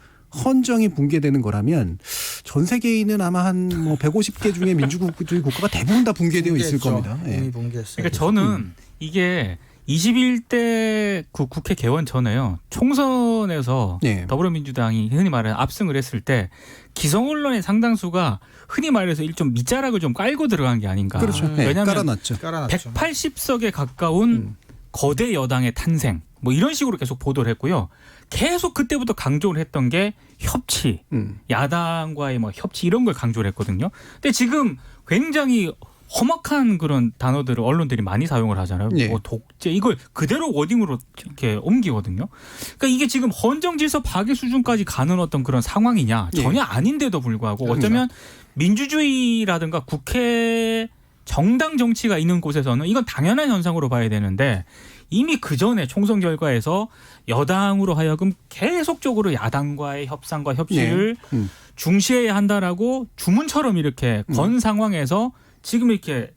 헌정이 붕괴되는 거라면 전 세계에는 아마 한 뭐 150개 중에 민주주의 국가가 대부분 다 붕괴되어 있을 겁니다. 예. 이미 붕괴했어요. 그러니까 저는 이게 21대 국회 개원 전에요. 총선에서 예. 더불어민주당이 흔히 말하는 압승을 했을 때 기성 언론의 상당수가 흔히 말해서 일종 밑자락을 좀 깔고 들어간 게 아닌가. 그렇죠. 예, 왜냐하면 깔아놨죠. 깔아놨죠. 180석에 가까운 거대 여당의 탄생 뭐 이런 식으로 계속 보도를 했고요. 계속 그때부터 강조를 했던 게 협치, 야당과의 뭐 협치 이런 걸 강조를 했거든요. 근데 지금 굉장히 험악한 그런 단어들을 언론들이 많이 사용을 하잖아요. 예. 뭐 독재 이걸 그대로 워딩으로 이렇게 옮기거든요. 그러니까 이게 지금 헌정질서 파괴 수준까지 가는 어떤 그런 상황이냐 예. 전혀 아닌데도 불구하고 그렇죠. 어쩌면 민주주의라든가 국회 정당 정치가 있는 곳에서는 이건 당연한 현상으로 봐야 되는데 이미 그 전에 총선 결과에서 여당으로 하여금 계속적으로 야당과의 협상과 협치를 중시해야 한다라고 주문처럼 이렇게 건 상황에서 지금 이렇게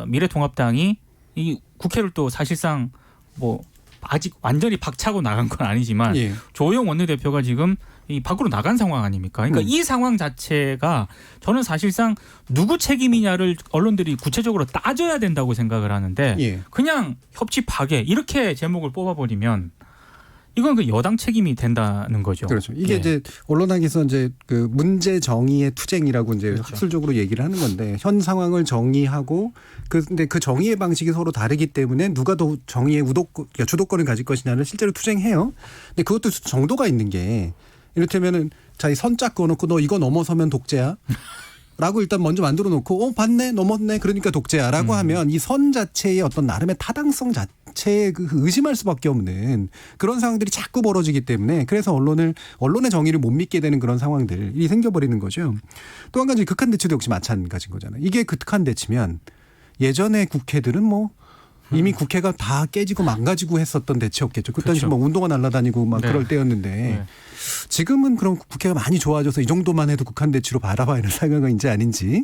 미래통합당이 이 국회를 또 사실상 뭐 아직 완전히 박차고 나간 건 아니지만 예. 조호영 원내대표가 지금 이 밖으로 나간 상황 아닙니까? 그러니까 이 상황 자체가 저는 사실상 누구 책임이냐를 언론들이 구체적으로 따져야 된다고 생각을 하는데 예. 그냥 협치 파괴 이렇게 제목을 뽑아버리면 이건 그 여당 책임이 된다는 거죠. 그렇죠. 이게 예. 이제 언론학에서 이제 그 문제 정의의 투쟁이라고 이제 그렇죠. 학술적으로 얘기를 하는 건데 현 상황을 정의하고 근데 그 정의의 방식이 서로 다르기 때문에 누가 더 정의의 주도권을 가질 것이냐를 실제로 투쟁해요. 근데 그것도 정도가 있는 게 이를테면은 자, 이 선짝 그어놓고 너 이거 넘어서면 독재야. 라고 일단 먼저 만들어 놓고 봤네 넘었네 그러니까 독재야라고 하면 이 선 자체의 어떤 나름의 타당성 자체에 그 의심할 수밖에 없는 그런 상황들이 자꾸 벌어지기 때문에 그래서 언론의 정의를 못 믿게 되는 그런 상황들이 생겨버리는 거죠. 또 한 가지 극한 대치도 역시 마찬가지인 거잖아요. 이게 극한 대치면 예전에 국회들은 뭐 이미 국회가 다 깨지고 망가지고 했었던 대치였겠죠. 그 당시 그렇죠. 뭐 운동화 날아다니고 막 네. 그럴 때였는데 네. 지금은 그런 국회가 많이 좋아져서 이 정도만 해도 극한 대치로 바라봐야 할 상황인지 아닌지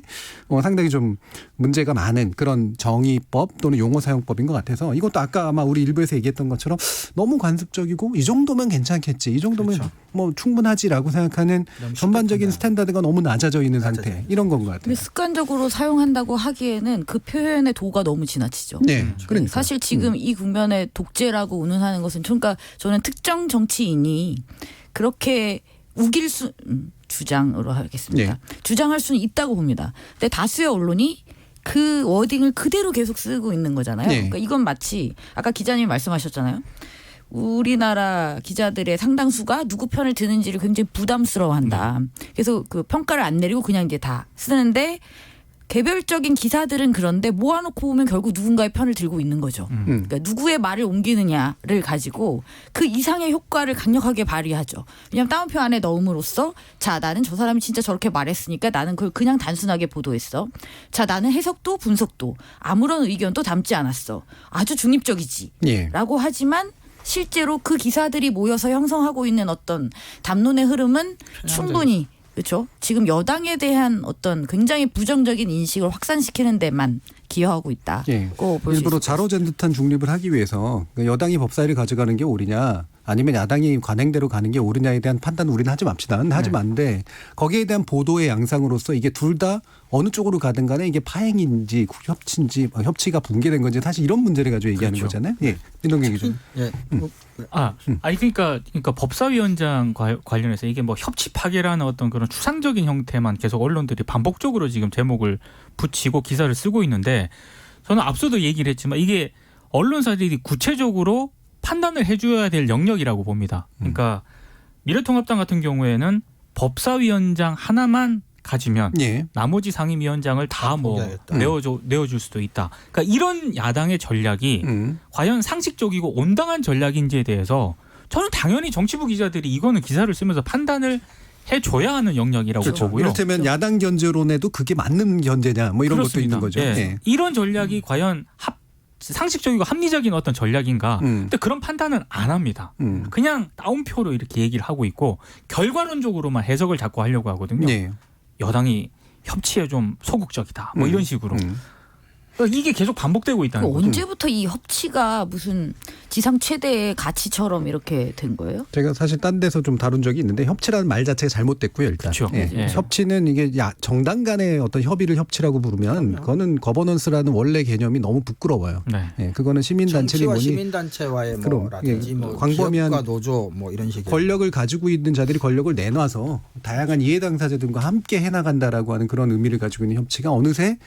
상당히 좀 문제가 많은 그런 정의법 또는 용어 사용법인 것 같아서 이것도 아까 아마 우리 일부에서 얘기했던 것처럼 너무 관습적이고 이 정도면 괜찮겠지 이 정도면 그렇죠. 뭐 충분하지라고 생각하는 너무 전반적인 심각합니다. 스탠다드가 너무 낮아져 있는 낮아져 상태 이런 건 것 같아요. 근데 습관적으로 사용한다고 하기에는 그 표현의 도가 너무 지나치죠. 네, 그러니까 사실 지금 이 국면에 독재라고 운운하는 것은 그러니까 저는 특정 정치인이 그렇게 우길 주장으로 하겠습니다. 네. 주장할 수는 있다고 봅니다. 근데 다수의 언론이 그 워딩을 그대로 계속 쓰고 있는 거잖아요. 네. 그러니까 이건 마치 아까 기자님이 말씀하셨잖아요. 우리나라 기자들의 상당수가 누구 편을 드는지를 굉장히 부담스러워한다. 그래서 그 평가를 안 내리고 그냥 이제 다 쓰는데 개별적인 기사들은 그런데 모아놓고 보면 결국 누군가의 편을 들고 있는 거죠. 그러니까 누구의 말을 옮기느냐를 가지고 그 이상의 효과를 강력하게 발휘하죠. 왜냐하면 따옴표 안에 넣음으로써 자 나는 저 사람이 진짜 저렇게 말했으니까 나는 그걸 그냥 단순하게 보도했어. 자 나는 해석도 분석도 아무런 의견도 담지 않았어. 아주 중립적이지. 예. 라고 하지만 실제로 그 기사들이 모여서 형성하고 있는 어떤 담론의 흐름은 충분히 그렇죠. 지금 여당에 대한 어떤 굉장히 부정적인 인식을 확산시키는 데만 기여하고 있다고 예. 볼 수 일부러 있습니다. 자로잰 듯한 중립을 하기 위해서 여당이 법사위를 가져가는 게 옳으냐 아니면 야당이 관행대로 가는 게 옳으냐에 대한 판단은 우리는 하지 맙시다. 하지 마는데 거기에 대한 보도의 양상으로서 이게 둘 다 어느 쪽으로 가든 간에 이게 파행인지 협치인지 협치가 붕괴된 건지 사실 이런 문제를 가지고 얘기하는 그렇죠. 거잖아요. 예. 민동기 기자. 예. 아니 그러니까 법사위원장 관련해서 이게 뭐 협치 파괴라는 어떤 그런 추상적인 형태만 계속 언론들이 반복적으로 지금 제목을 붙이고 기사를 쓰고 있는데 저는 앞서도 얘기를 했지만 이게 언론사들이 구체적으로 판단을 해줘야 될 영역이라고 봅니다. 그러니까 미래통합당 같은 경우에는 법사위원장 하나만 가지면 예. 나머지 상임위원장을 다 뭐 포기하겠다. 내어줄 수도 있다. 그러니까 이런 야당의 전략이 과연 상식적이고 온당한 전략인지에 대해서 저는 당연히 정치부 기자들이 이거는 기사를 쓰면서 판단을 해줘야 하는 영역이라고 그렇죠. 보고요. 이를테면 야당 견제론에도 그게 맞는 견제냐 뭐 이런 것도 있는 거죠. 예. 예. 이런 전략이 과연 상식적이고 합리적인 어떤 전략인가? 근데 그런 판단은 안 합니다. 그냥 따옴표로 이렇게 얘기를 하고 있고 결과론적으로만 해석을 자꾸 하려고 하거든요. 예. 여당이 협치에 좀 소극적이다. 뭐 이런 식으로. 그러니까 이게 계속 반복되고 있다는 거죠. 언제부터 이 협치가 무슨 지상 최대의 가치처럼 이렇게 된 거예요? 제가 사실 딴 데서 좀 다룬 적이 있는데 협치라는 말 자체가 잘못됐고요. 일단. 그렇죠. 예. 예. 협치는 이게 정당 간의 어떤 협의를 협치라고 부르면 그거는 거버넌스라는 원래 개념이 너무 부끄러워요. 네. 예. 그거는 시민단체니 정치와 뭐니 시민단체와의 그럼, 뭐라든지 예. 뭐 광범위한 기업과 노조 뭐 이런 식의 권력을 가지고 있는 자들이 권력을 내놔서 다양한 이해 당사자들과 함께 해나간다라고 하는 그런 의미를 가지고 있는 협치가 어느새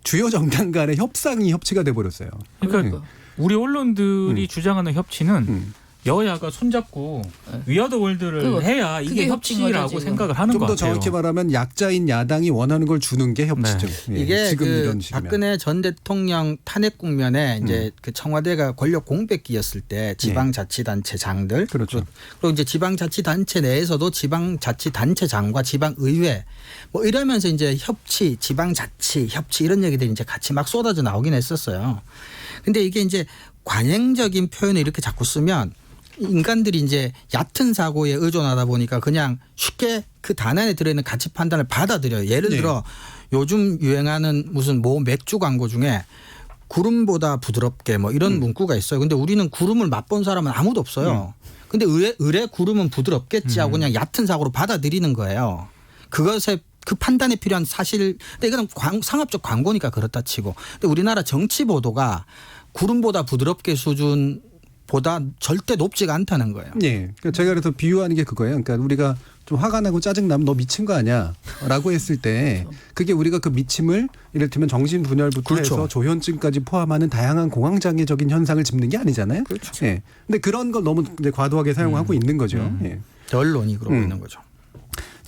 주요 정당 간의 협상이 협치가 돼버렸어요. 그러니까 우리 언론들이 주장하는 협치는 여야가 손잡고 위아더 월드를 그거, 해야 이게 그게 협치인 거죠, 협치라고 지금. 생각을 하는 좀 것 더 같아요. 정확히 말하면 약자인 야당이 원하는 걸 주는 게 협치죠. 예. 이게 지금 그 이런 식이면. 박근혜 전 대통령 탄핵 국면에 이제 그 청와대가 권력 공백기였을 때 지방자치단체장들 그렇죠. 그리고 이제 지방자치단체 내에서도 지방자치단체장과 지방의회 뭐 이러면서 이제 협치, 지방자치, 협치 이런 얘기들이 이제 같이 막 쏟아져 나오긴 했었어요. 근데 이게 이제 관행적인 표현을 이렇게 자꾸 쓰면 인간들이 이제 얕은 사고에 의존하다 보니까 그냥 쉽게 그 단안에 들어있는 가치 판단을 받아들여요. 예를 들어 요즘 유행하는 무슨 모 맥주 광고 중에 구름보다 부드럽게 뭐 이런 문구가 있어요. 근데 우리는 구름을 맛본 사람은 아무도 없어요. 근데 의뢰 구름은 부드럽겠지 하고 그냥 얕은 사고로 받아들이는 거예요. 그것에 그 판단에 필요한 사실, 근데 이거는 상업적 광고니까 그렇다 치고. 근데 우리나라 정치 보도가 구름보다 부드럽게 수준보다 절대 높지가 않다는 거예요. 예. 그러니까 제가 그래서 비유하는 게 그거예요. 그러니까 우리가 좀 화가 나고 짜증나면 너 미친 거 아니야? 라고 했을 때 그게 우리가 그 미침을 이를테면 정신분열부터 그렇죠. 해서 조현증까지 포함하는 다양한 공황장애적인 현상을 짚는 게 아니잖아요. 그렇죠. 예. 근데 그런 걸 너무 이제 과도하게 사용하고 있는 거죠. 예. 언론이 그러고 있는 거죠.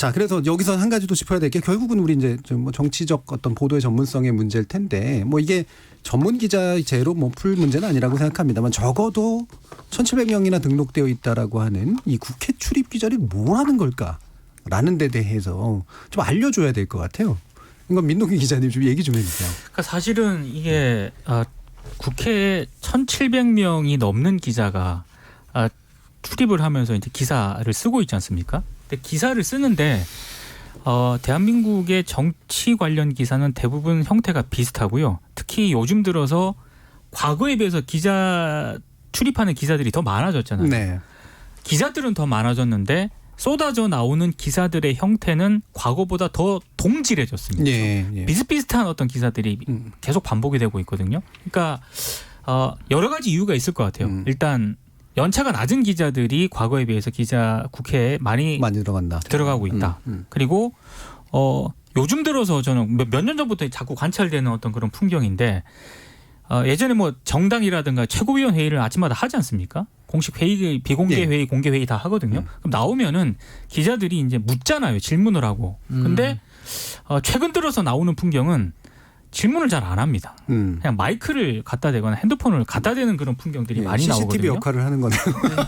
자, 그래서 여기서 한 가지 더 짚어야 될 게 결국은 우리 이제 좀 뭐 정치적 어떤 보도의 전문성의 문제일 텐데 뭐 이게 전문 기자의 죄로 뭐 풀 문제는 아니라고 생각합니다만 적어도 1,700명이나 등록되어 있다라고 하는 이 국회 출입 기자들이 뭘 하는 걸까라는 데 대해서 좀 알려줘야 될 것 같아요. 이건 민동기 기자님 좀 얘기 좀 해주세요. 그러니까 사실은 이게 국회에 1,700명이 넘는 기자가 출입을 하면서 이제 기사를 쓰고 있지 않습니까? 근데 기사를 쓰는데 대한민국의 정치 관련 기사는 대부분 형태가 비슷하고요. 특히 요즘 들어서 과거에 비해서 기자 출입하는 기사들이 더 많아졌잖아요. 네. 기자들은 더 많아졌는데 쏟아져 나오는 기사들의 형태는 과거보다 더 동질해졌습니다. 예, 예. 비슷비슷한 어떤 기사들이 계속 반복이 되고 있거든요. 그러니까 여러 가지 이유가 있을 것 같아요. 일단 연차가 낮은 기자들이 과거에 비해서 국회에 많이 들어간다. 들어가고 있다. 그리고 요즘 들어서 저는 몇 년 전부터 자꾸 관찰되는 어떤 그런 풍경인데 예전에 뭐 정당이라든가 최고위원 회의를 아침마다 하지 않습니까? 공식 회의, 비공개 회의, 공개 회의 다 하거든요. 그럼 나오면은 기자들이 이제 묻잖아요. 질문을 하고. 근데 최근 들어서 나오는 풍경은 질문을 잘 안 합니다. 그냥 마이크를 갖다 대거나 핸드폰을 갖다 대는 그런 풍경들이 많이 CCTV 나오거든요. 역할을 하는 거네요.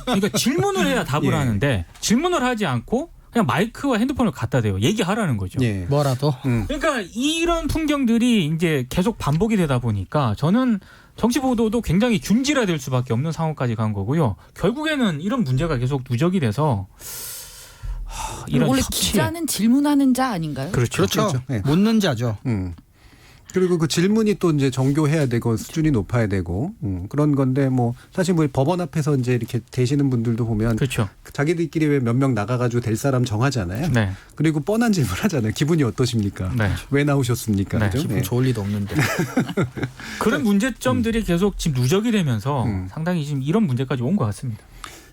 그러니까 질문을 해야 답을 예. 하는데 질문을 하지 않고 그냥 마이크와 핸드폰을 갖다 대요. 얘기하라는 거죠. 예. 뭐라도. 그러니까 이런 풍경들이 이제 계속 반복이 되다 보니까 저는 정치 보도도 굉장히 균질화될 수밖에 없는 상황까지 간 거고요. 결국에는 이런 문제가 계속 누적이 돼서 이런 원래 협치에 기자는 질문하는 자 아닌가요? 그렇죠. 그렇죠. 예. 묻는 자죠. 그리고 그 질문이 또 이제 정교해야 되고 수준이 높아야 되고 그런 건데 뭐 사실 뭐 법원 앞에서 이제 이렇게 되시는 분들도 보면 그렇죠. 자기들끼리 왜 몇 명 나가가지고 될 사람 정하잖아요. 네. 그리고 뻔한 질문 하잖아요. 기분이 어떠십니까? 네. 왜 나오셨습니까? 네. 그죠? 기분 좋을 리도 없는데. 그런 문제점들이 계속 지금 누적이 되면서 상당히 지금 이런 문제까지 온 것 같습니다.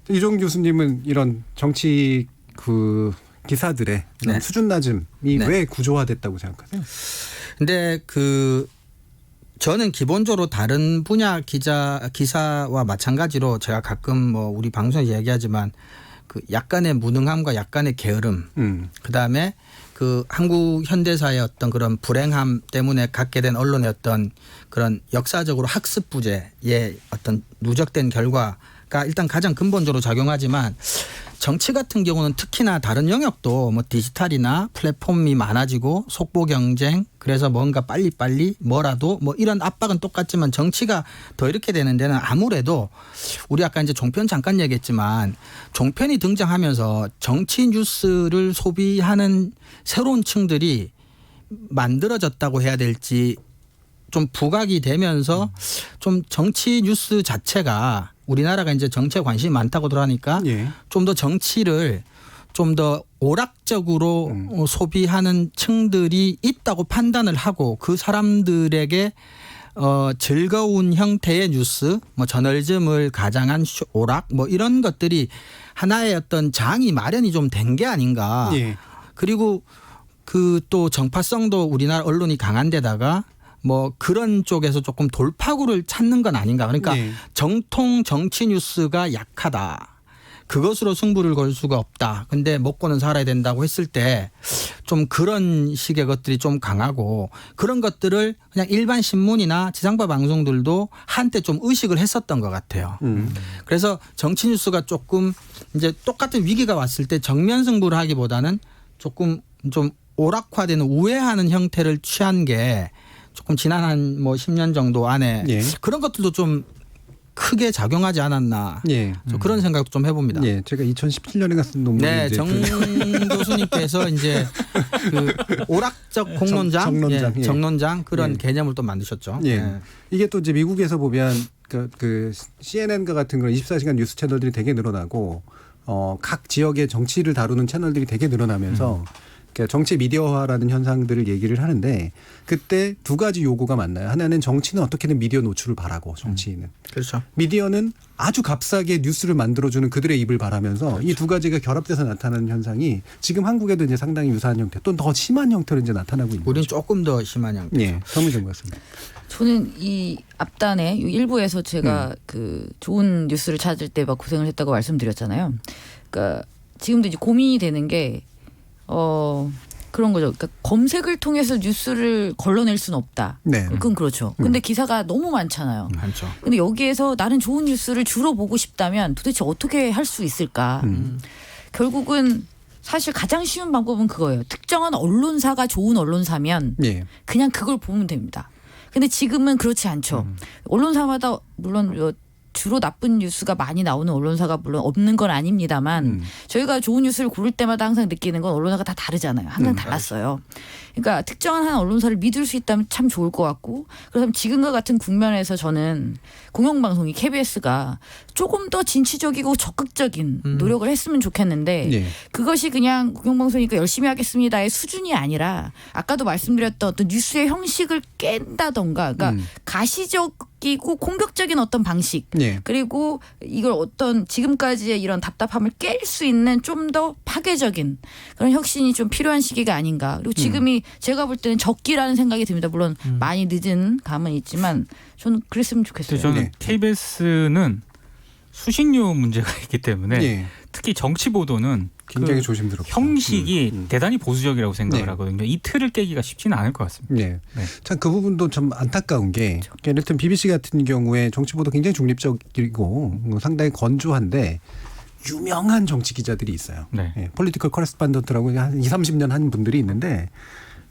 이종 교수님은 이런 정치 그 기사들의 이런 네. 수준 낮음이 네. 왜 구조화됐다고 생각하세요? 근데 저는 기본적으로 다른 분야 기사와 마찬가지로 제가 가끔 뭐 우리 방송에서 얘기하지만 그 약간의 무능함과 약간의 게으름, 그다음에 그 한국 현대사의 어떤 그런 불행함 때문에 갖게 된 언론의 어떤 그런 역사적으로 학습 부재의 어떤 누적된 결과가 일단 가장 근본적으로 작용하지만 정치 같은 경우는 특히나 다른 영역도 뭐 디지털이나 플랫폼이 많아지고 속보 경쟁 그래서 뭔가 빨리빨리 뭐라도 뭐 이런 압박은 똑같지만 정치가 더 이렇게 되는 데는 아무래도 우리 아까 이제 종편 잠깐 얘기했지만 종편이 등장하면서 정치 뉴스를 소비하는 새로운 층들이 만들어졌다고 해야 될지 좀 부각이 되면서 좀 정치 뉴스 자체가 우리나라가 이제 정치에 관심이 많다고 들어가니까 예. 좀 더 정치를 좀 더 오락적으로 소비하는 층들이 있다고 판단을 하고 그 사람들에게 즐거운 형태의 뉴스, 뭐 저널즘을 가장한 오락, 뭐 이런 것들이 하나의 어떤 장이 마련이 좀 된 게 아닌가. 예. 그리고 그 또 정파성도 우리나라 언론이 강한 데다가 뭐 그런 쪽에서 조금 돌파구를 찾는 건 아닌가. 그러니까 네. 정통 정치 뉴스가 약하다. 그것으로 승부를 걸 수가 없다. 근데 먹고는 살아야 된다고 했을 때 좀 그런 식의 것들이 좀 강하고 그런 것들을 그냥 일반 신문이나 지상파 방송들도 한때 좀 의식을 했었던 것 같아요. 그래서 정치 뉴스가 조금 이제 똑같은 위기가 왔을 때 정면 승부를 하기보다는 조금 좀 오락화되는 우회하는 형태를 취한 게 조금 지난 한 뭐 10년 정도 안에 예. 그런 것들도 좀 크게 작용하지 않았나. 예. 그런 생각도 좀 해봅니다. 예. 제가 2017년에 쓴 논문이 네, 이제 정 교수님께서 이제 그 오락적 공론장, 정론장, 예. 정론장 그런 예. 개념을 또 만드셨죠. 예. 네. 이게 또 이제 미국에서 보면 그 CNN과 같은 그런 24시간 뉴스 채널들이 되게 늘어나고 각 지역의 정치를 다루는 채널들이 되게 늘어나면서 그러니까 정치 미디어화라는 현상들을 얘기를 하는데 그때 두 가지 요구가 많나요? 하나는 정치는 어떻게든 미디어 노출을 바라고 정치인은. 그렇죠. 미디어는 아주 값싸게 뉴스를 만들어주는 그들의 입을 바라면서 이 두 가지가 결합돼서 나타나는 현상이 지금 한국에도 이제 상당히 유사한 형태 또 더 심한 형태로 이제 나타나고 있는 우리는 거죠. 조금 더 심한 형태. 예, 정의정 같습니다. 저는 이 앞단에 일부에서 제가 그 좋은 뉴스를 찾을 때 막 고생을 했다고 말씀드렸잖아요. 그러니까 지금도 이제 고민이 되는 게 그런 거죠. 그러니까 검색을 통해서 뉴스를 걸러낼 수는 없다. 네. 그건 그렇죠. 근데 기사가 너무 많잖아요. 많죠. 근데 여기에서 나는 좋은 뉴스를 주로 보고 싶다면 도대체 어떻게 할 수 있을까? 결국은 사실 가장 쉬운 방법은 그거예요. 특정한 언론사가 좋은 언론사면 예. 그냥 그걸 보면 됩니다. 근데 지금은 그렇지 않죠. 언론사마다 물론 주로 나쁜 뉴스가 많이 나오는 언론사가 물론 없는 건 아닙니다만 저희가 좋은 뉴스를 고를 때마다 항상 느끼는 건 언론사가 다 다르잖아요. 항상 달랐어요. 그러니까 특정한 한 언론사를 믿을 수 있다면 참 좋을 것 같고 그래서 지금과 같은 국면에서 저는 공영방송이 KBS가 조금 더 진취적이고 적극적인 노력을 했으면 좋겠는데 예. 그것이 그냥 공영방송이니까 열심히 하겠습니다의 수준이 아니라 아까도 말씀드렸던 어떤 뉴스의 형식을 깬다던가 그러니까 가시적이고 공격적인 어떤 방식 예. 그리고 이걸 어떤 지금까지의 이런 답답함을 깰 수 있는 좀 더 파괴적인 그런 혁신이 좀 필요한 시기가 아닌가. 그리고 지금이 제가 볼 때는 적기라는 생각이 듭니다. 물론 많이 늦은 감은 있지만 저는 그랬으면 좋겠어요. 근데 저는 네. KBS는 수신료 문제가 있기 때문에 예. 특히 정치 보도는 굉장히 그 조심스럽죠. 형식이 대단히 보수적이라고 생각을 네. 하거든요. 이 틀을 깨기가 쉽지는 않을 것 같습니다. 네. 네. 참 그 부분도 좀 안타까운 게 예를 들면 BBC 같은 경우에 정치 보도 굉장히 중립적이고 상당히 건조한데 유명한 정치 기자들이 있어요. 네. 예, 폴리티컬 커레스판던트라고 한 20, 30년 한 분들이 있는데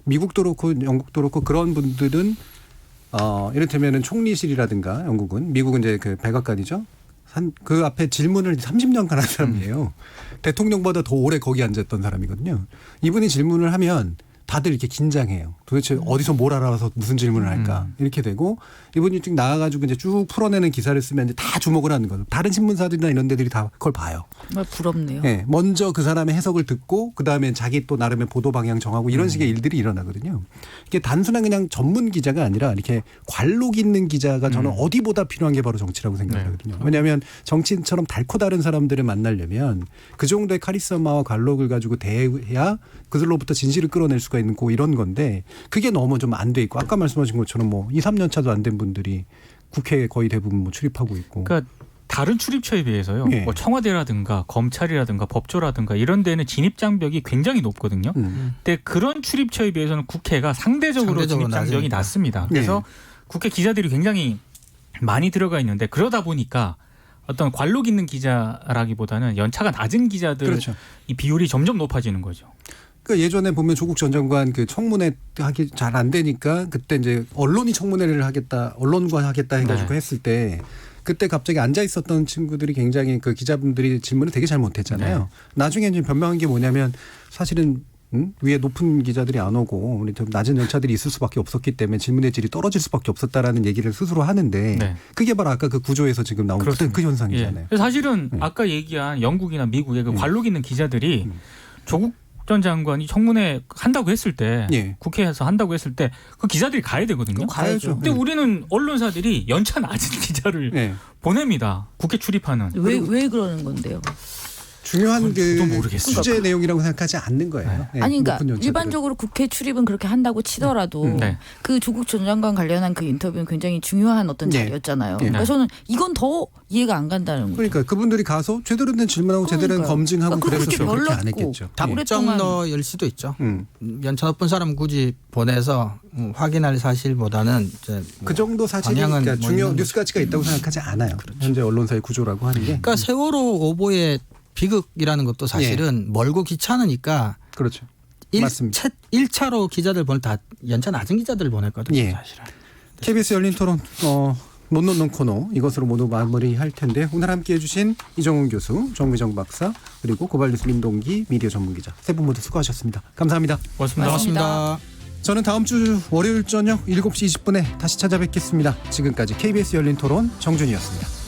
미국도 그렇고 영국도 그렇고 그런 분들은 이를테면은 총리실이라든가 영국은 미국은 이제 그 백악관이죠. 그 앞에 질문을 30년간 한 사람이에요. 대통령보다 더 오래 거기 앉았던 사람이거든요. 이분이 질문을 하면 다들 이렇게 긴장해요. 도대체 어디서 뭘 알아서 무슨 질문을 할까 이렇게 되고 이분이 쭉 나와가지고 이제 쭉 풀어내는 기사를 쓰면 이제 다 주목을 하는 거죠. 다른 신문사들이나 이런 데들이 다 그걸 봐요. 정말 부럽네요. 네, 먼저 그 사람의 해석을 듣고 그 다음에 자기 또 나름의 보도 방향 정하고 이런 식의 일들이 일어나거든요. 이게 단순한 그냥 전문 기자가 아니라 이렇게 관록 있는 기자가 저는 어디보다 필요한 게 바로 정치라고 생각하거든요. 왜냐하면 정치인처럼 달코 다른 사람들을 만나려면 그 정도의 카리스마와 관록을 가지고 대해야 그들로부터 진실을 끌어낼 수가 있는 고 이런 건데 그게 너무 좀 안 돼 있고 아까 말씀하신 것처럼 뭐 2, 3년 차도 안 된 분들이 국회에 거의 대부분 뭐 출입하고 있고. 그러니까 다른 출입처에 비해서요. 예. 뭐 청와대라든가 검찰이라든가 법조라든가 이런 데는 진입 장벽이 굉장히 높거든요. 근데 그런 출입처에 비해서는 국회가 상대적으로 진입 장벽이 낮으니까. 낮습니다. 그래서 국회 기자들이 굉장히 많이 들어가 있는데 그러다 보니까 어떤 관록 있는 기자라기보다는 연차가 낮은 기자들 그렇죠. 이 비율이 점점 높아지는 거죠. 그러니까 예전에 보면 조국 전 장관 그 청문회 하기 잘 안 되니까 그때 이제 언론이 청문회를 하겠다, 언론과 하겠다 해가지고 네. 했을 때 그때 갑자기 앉아 있었던 친구들이 굉장히 그 기자분들이 질문을 되게 잘 못했잖아요. 네. 나중에 이제 변명한 게 뭐냐면 사실은 위에 높은 기자들이 안 오고 우리 좀 낮은 연차들이 있을 수밖에 없었기 때문에 질문의 질이 떨어질 수밖에 없었다라는 얘기를 스스로 하는데 네. 그게 바로 아까 그 구조에서 지금 나온 그 현상이잖아요. 예. 그래서 사실은 아까 얘기한 영국이나 미국의 그 관록 있는 기자들이 조국 전 장관이 청문회 한다고 했을 때 예. 국회에서 한다고 했을 때 그 기자들이 가야 되거든요. 가야죠. 근데 우리는 언론사들이 연차 낮은 기자를 예. 보냅니다. 국회 출입하는. 왜 그러는 건데요? 중요한 저도 그 모르겠어요. 수재 내용이라고 생각하지 않는 거예요. 예, 아니 그러니까 높은 연차들은. 일반적으로 국회 출입은 그렇게 한다고 치더라도 네. 그 조국 전 장관 관련한 그 인터뷰는 굉장히 중요한 어떤 네. 자리였잖아요. 네. 그래서 저는 이건 더 이해가 안 간다는 거예요. 그러니까 그분들이 가서 제대로 된 질문하고 제대로 된 그러니까요. 검증하고 그러니까 그래서 그렇게 그렇게 안 별렀고 했겠죠. 다 예. 답정너일 수도 있죠. 음. 연차 높은 사람 굳이 보내서 확인할 사실보다는 이제 그 정도 사실이 방향은 그러니까 뭐 중요 있는 뉴스 가치가 있다고 생각하지 않아요. 현재 언론사의 구조라고 하는 게. 그러니까 세월호 오보의 비극이라는 것도 사실은 멀고 귀찮으니까 그렇죠. 맞습니다. 1차로 기자들 보낼 다 연차 낮은 기자들 보냈거든요. 예. 사실은. KBS 열린 토론 논논논 코너 이것으로 모두 마무리할 텐데 오늘 함께해 주신 이정훈 교수, 정미정 박사 그리고 고발뉴스 민동기 미디어 전문기자 세 분 모두 수고하셨습니다. 감사합니다. 고맙습니다. 고맙습니다. 저는 다음 주 월요일 저녁 7시 20분에 다시 찾아뵙겠습니다. 지금까지 KBS 열린 토론 정준이었습니다.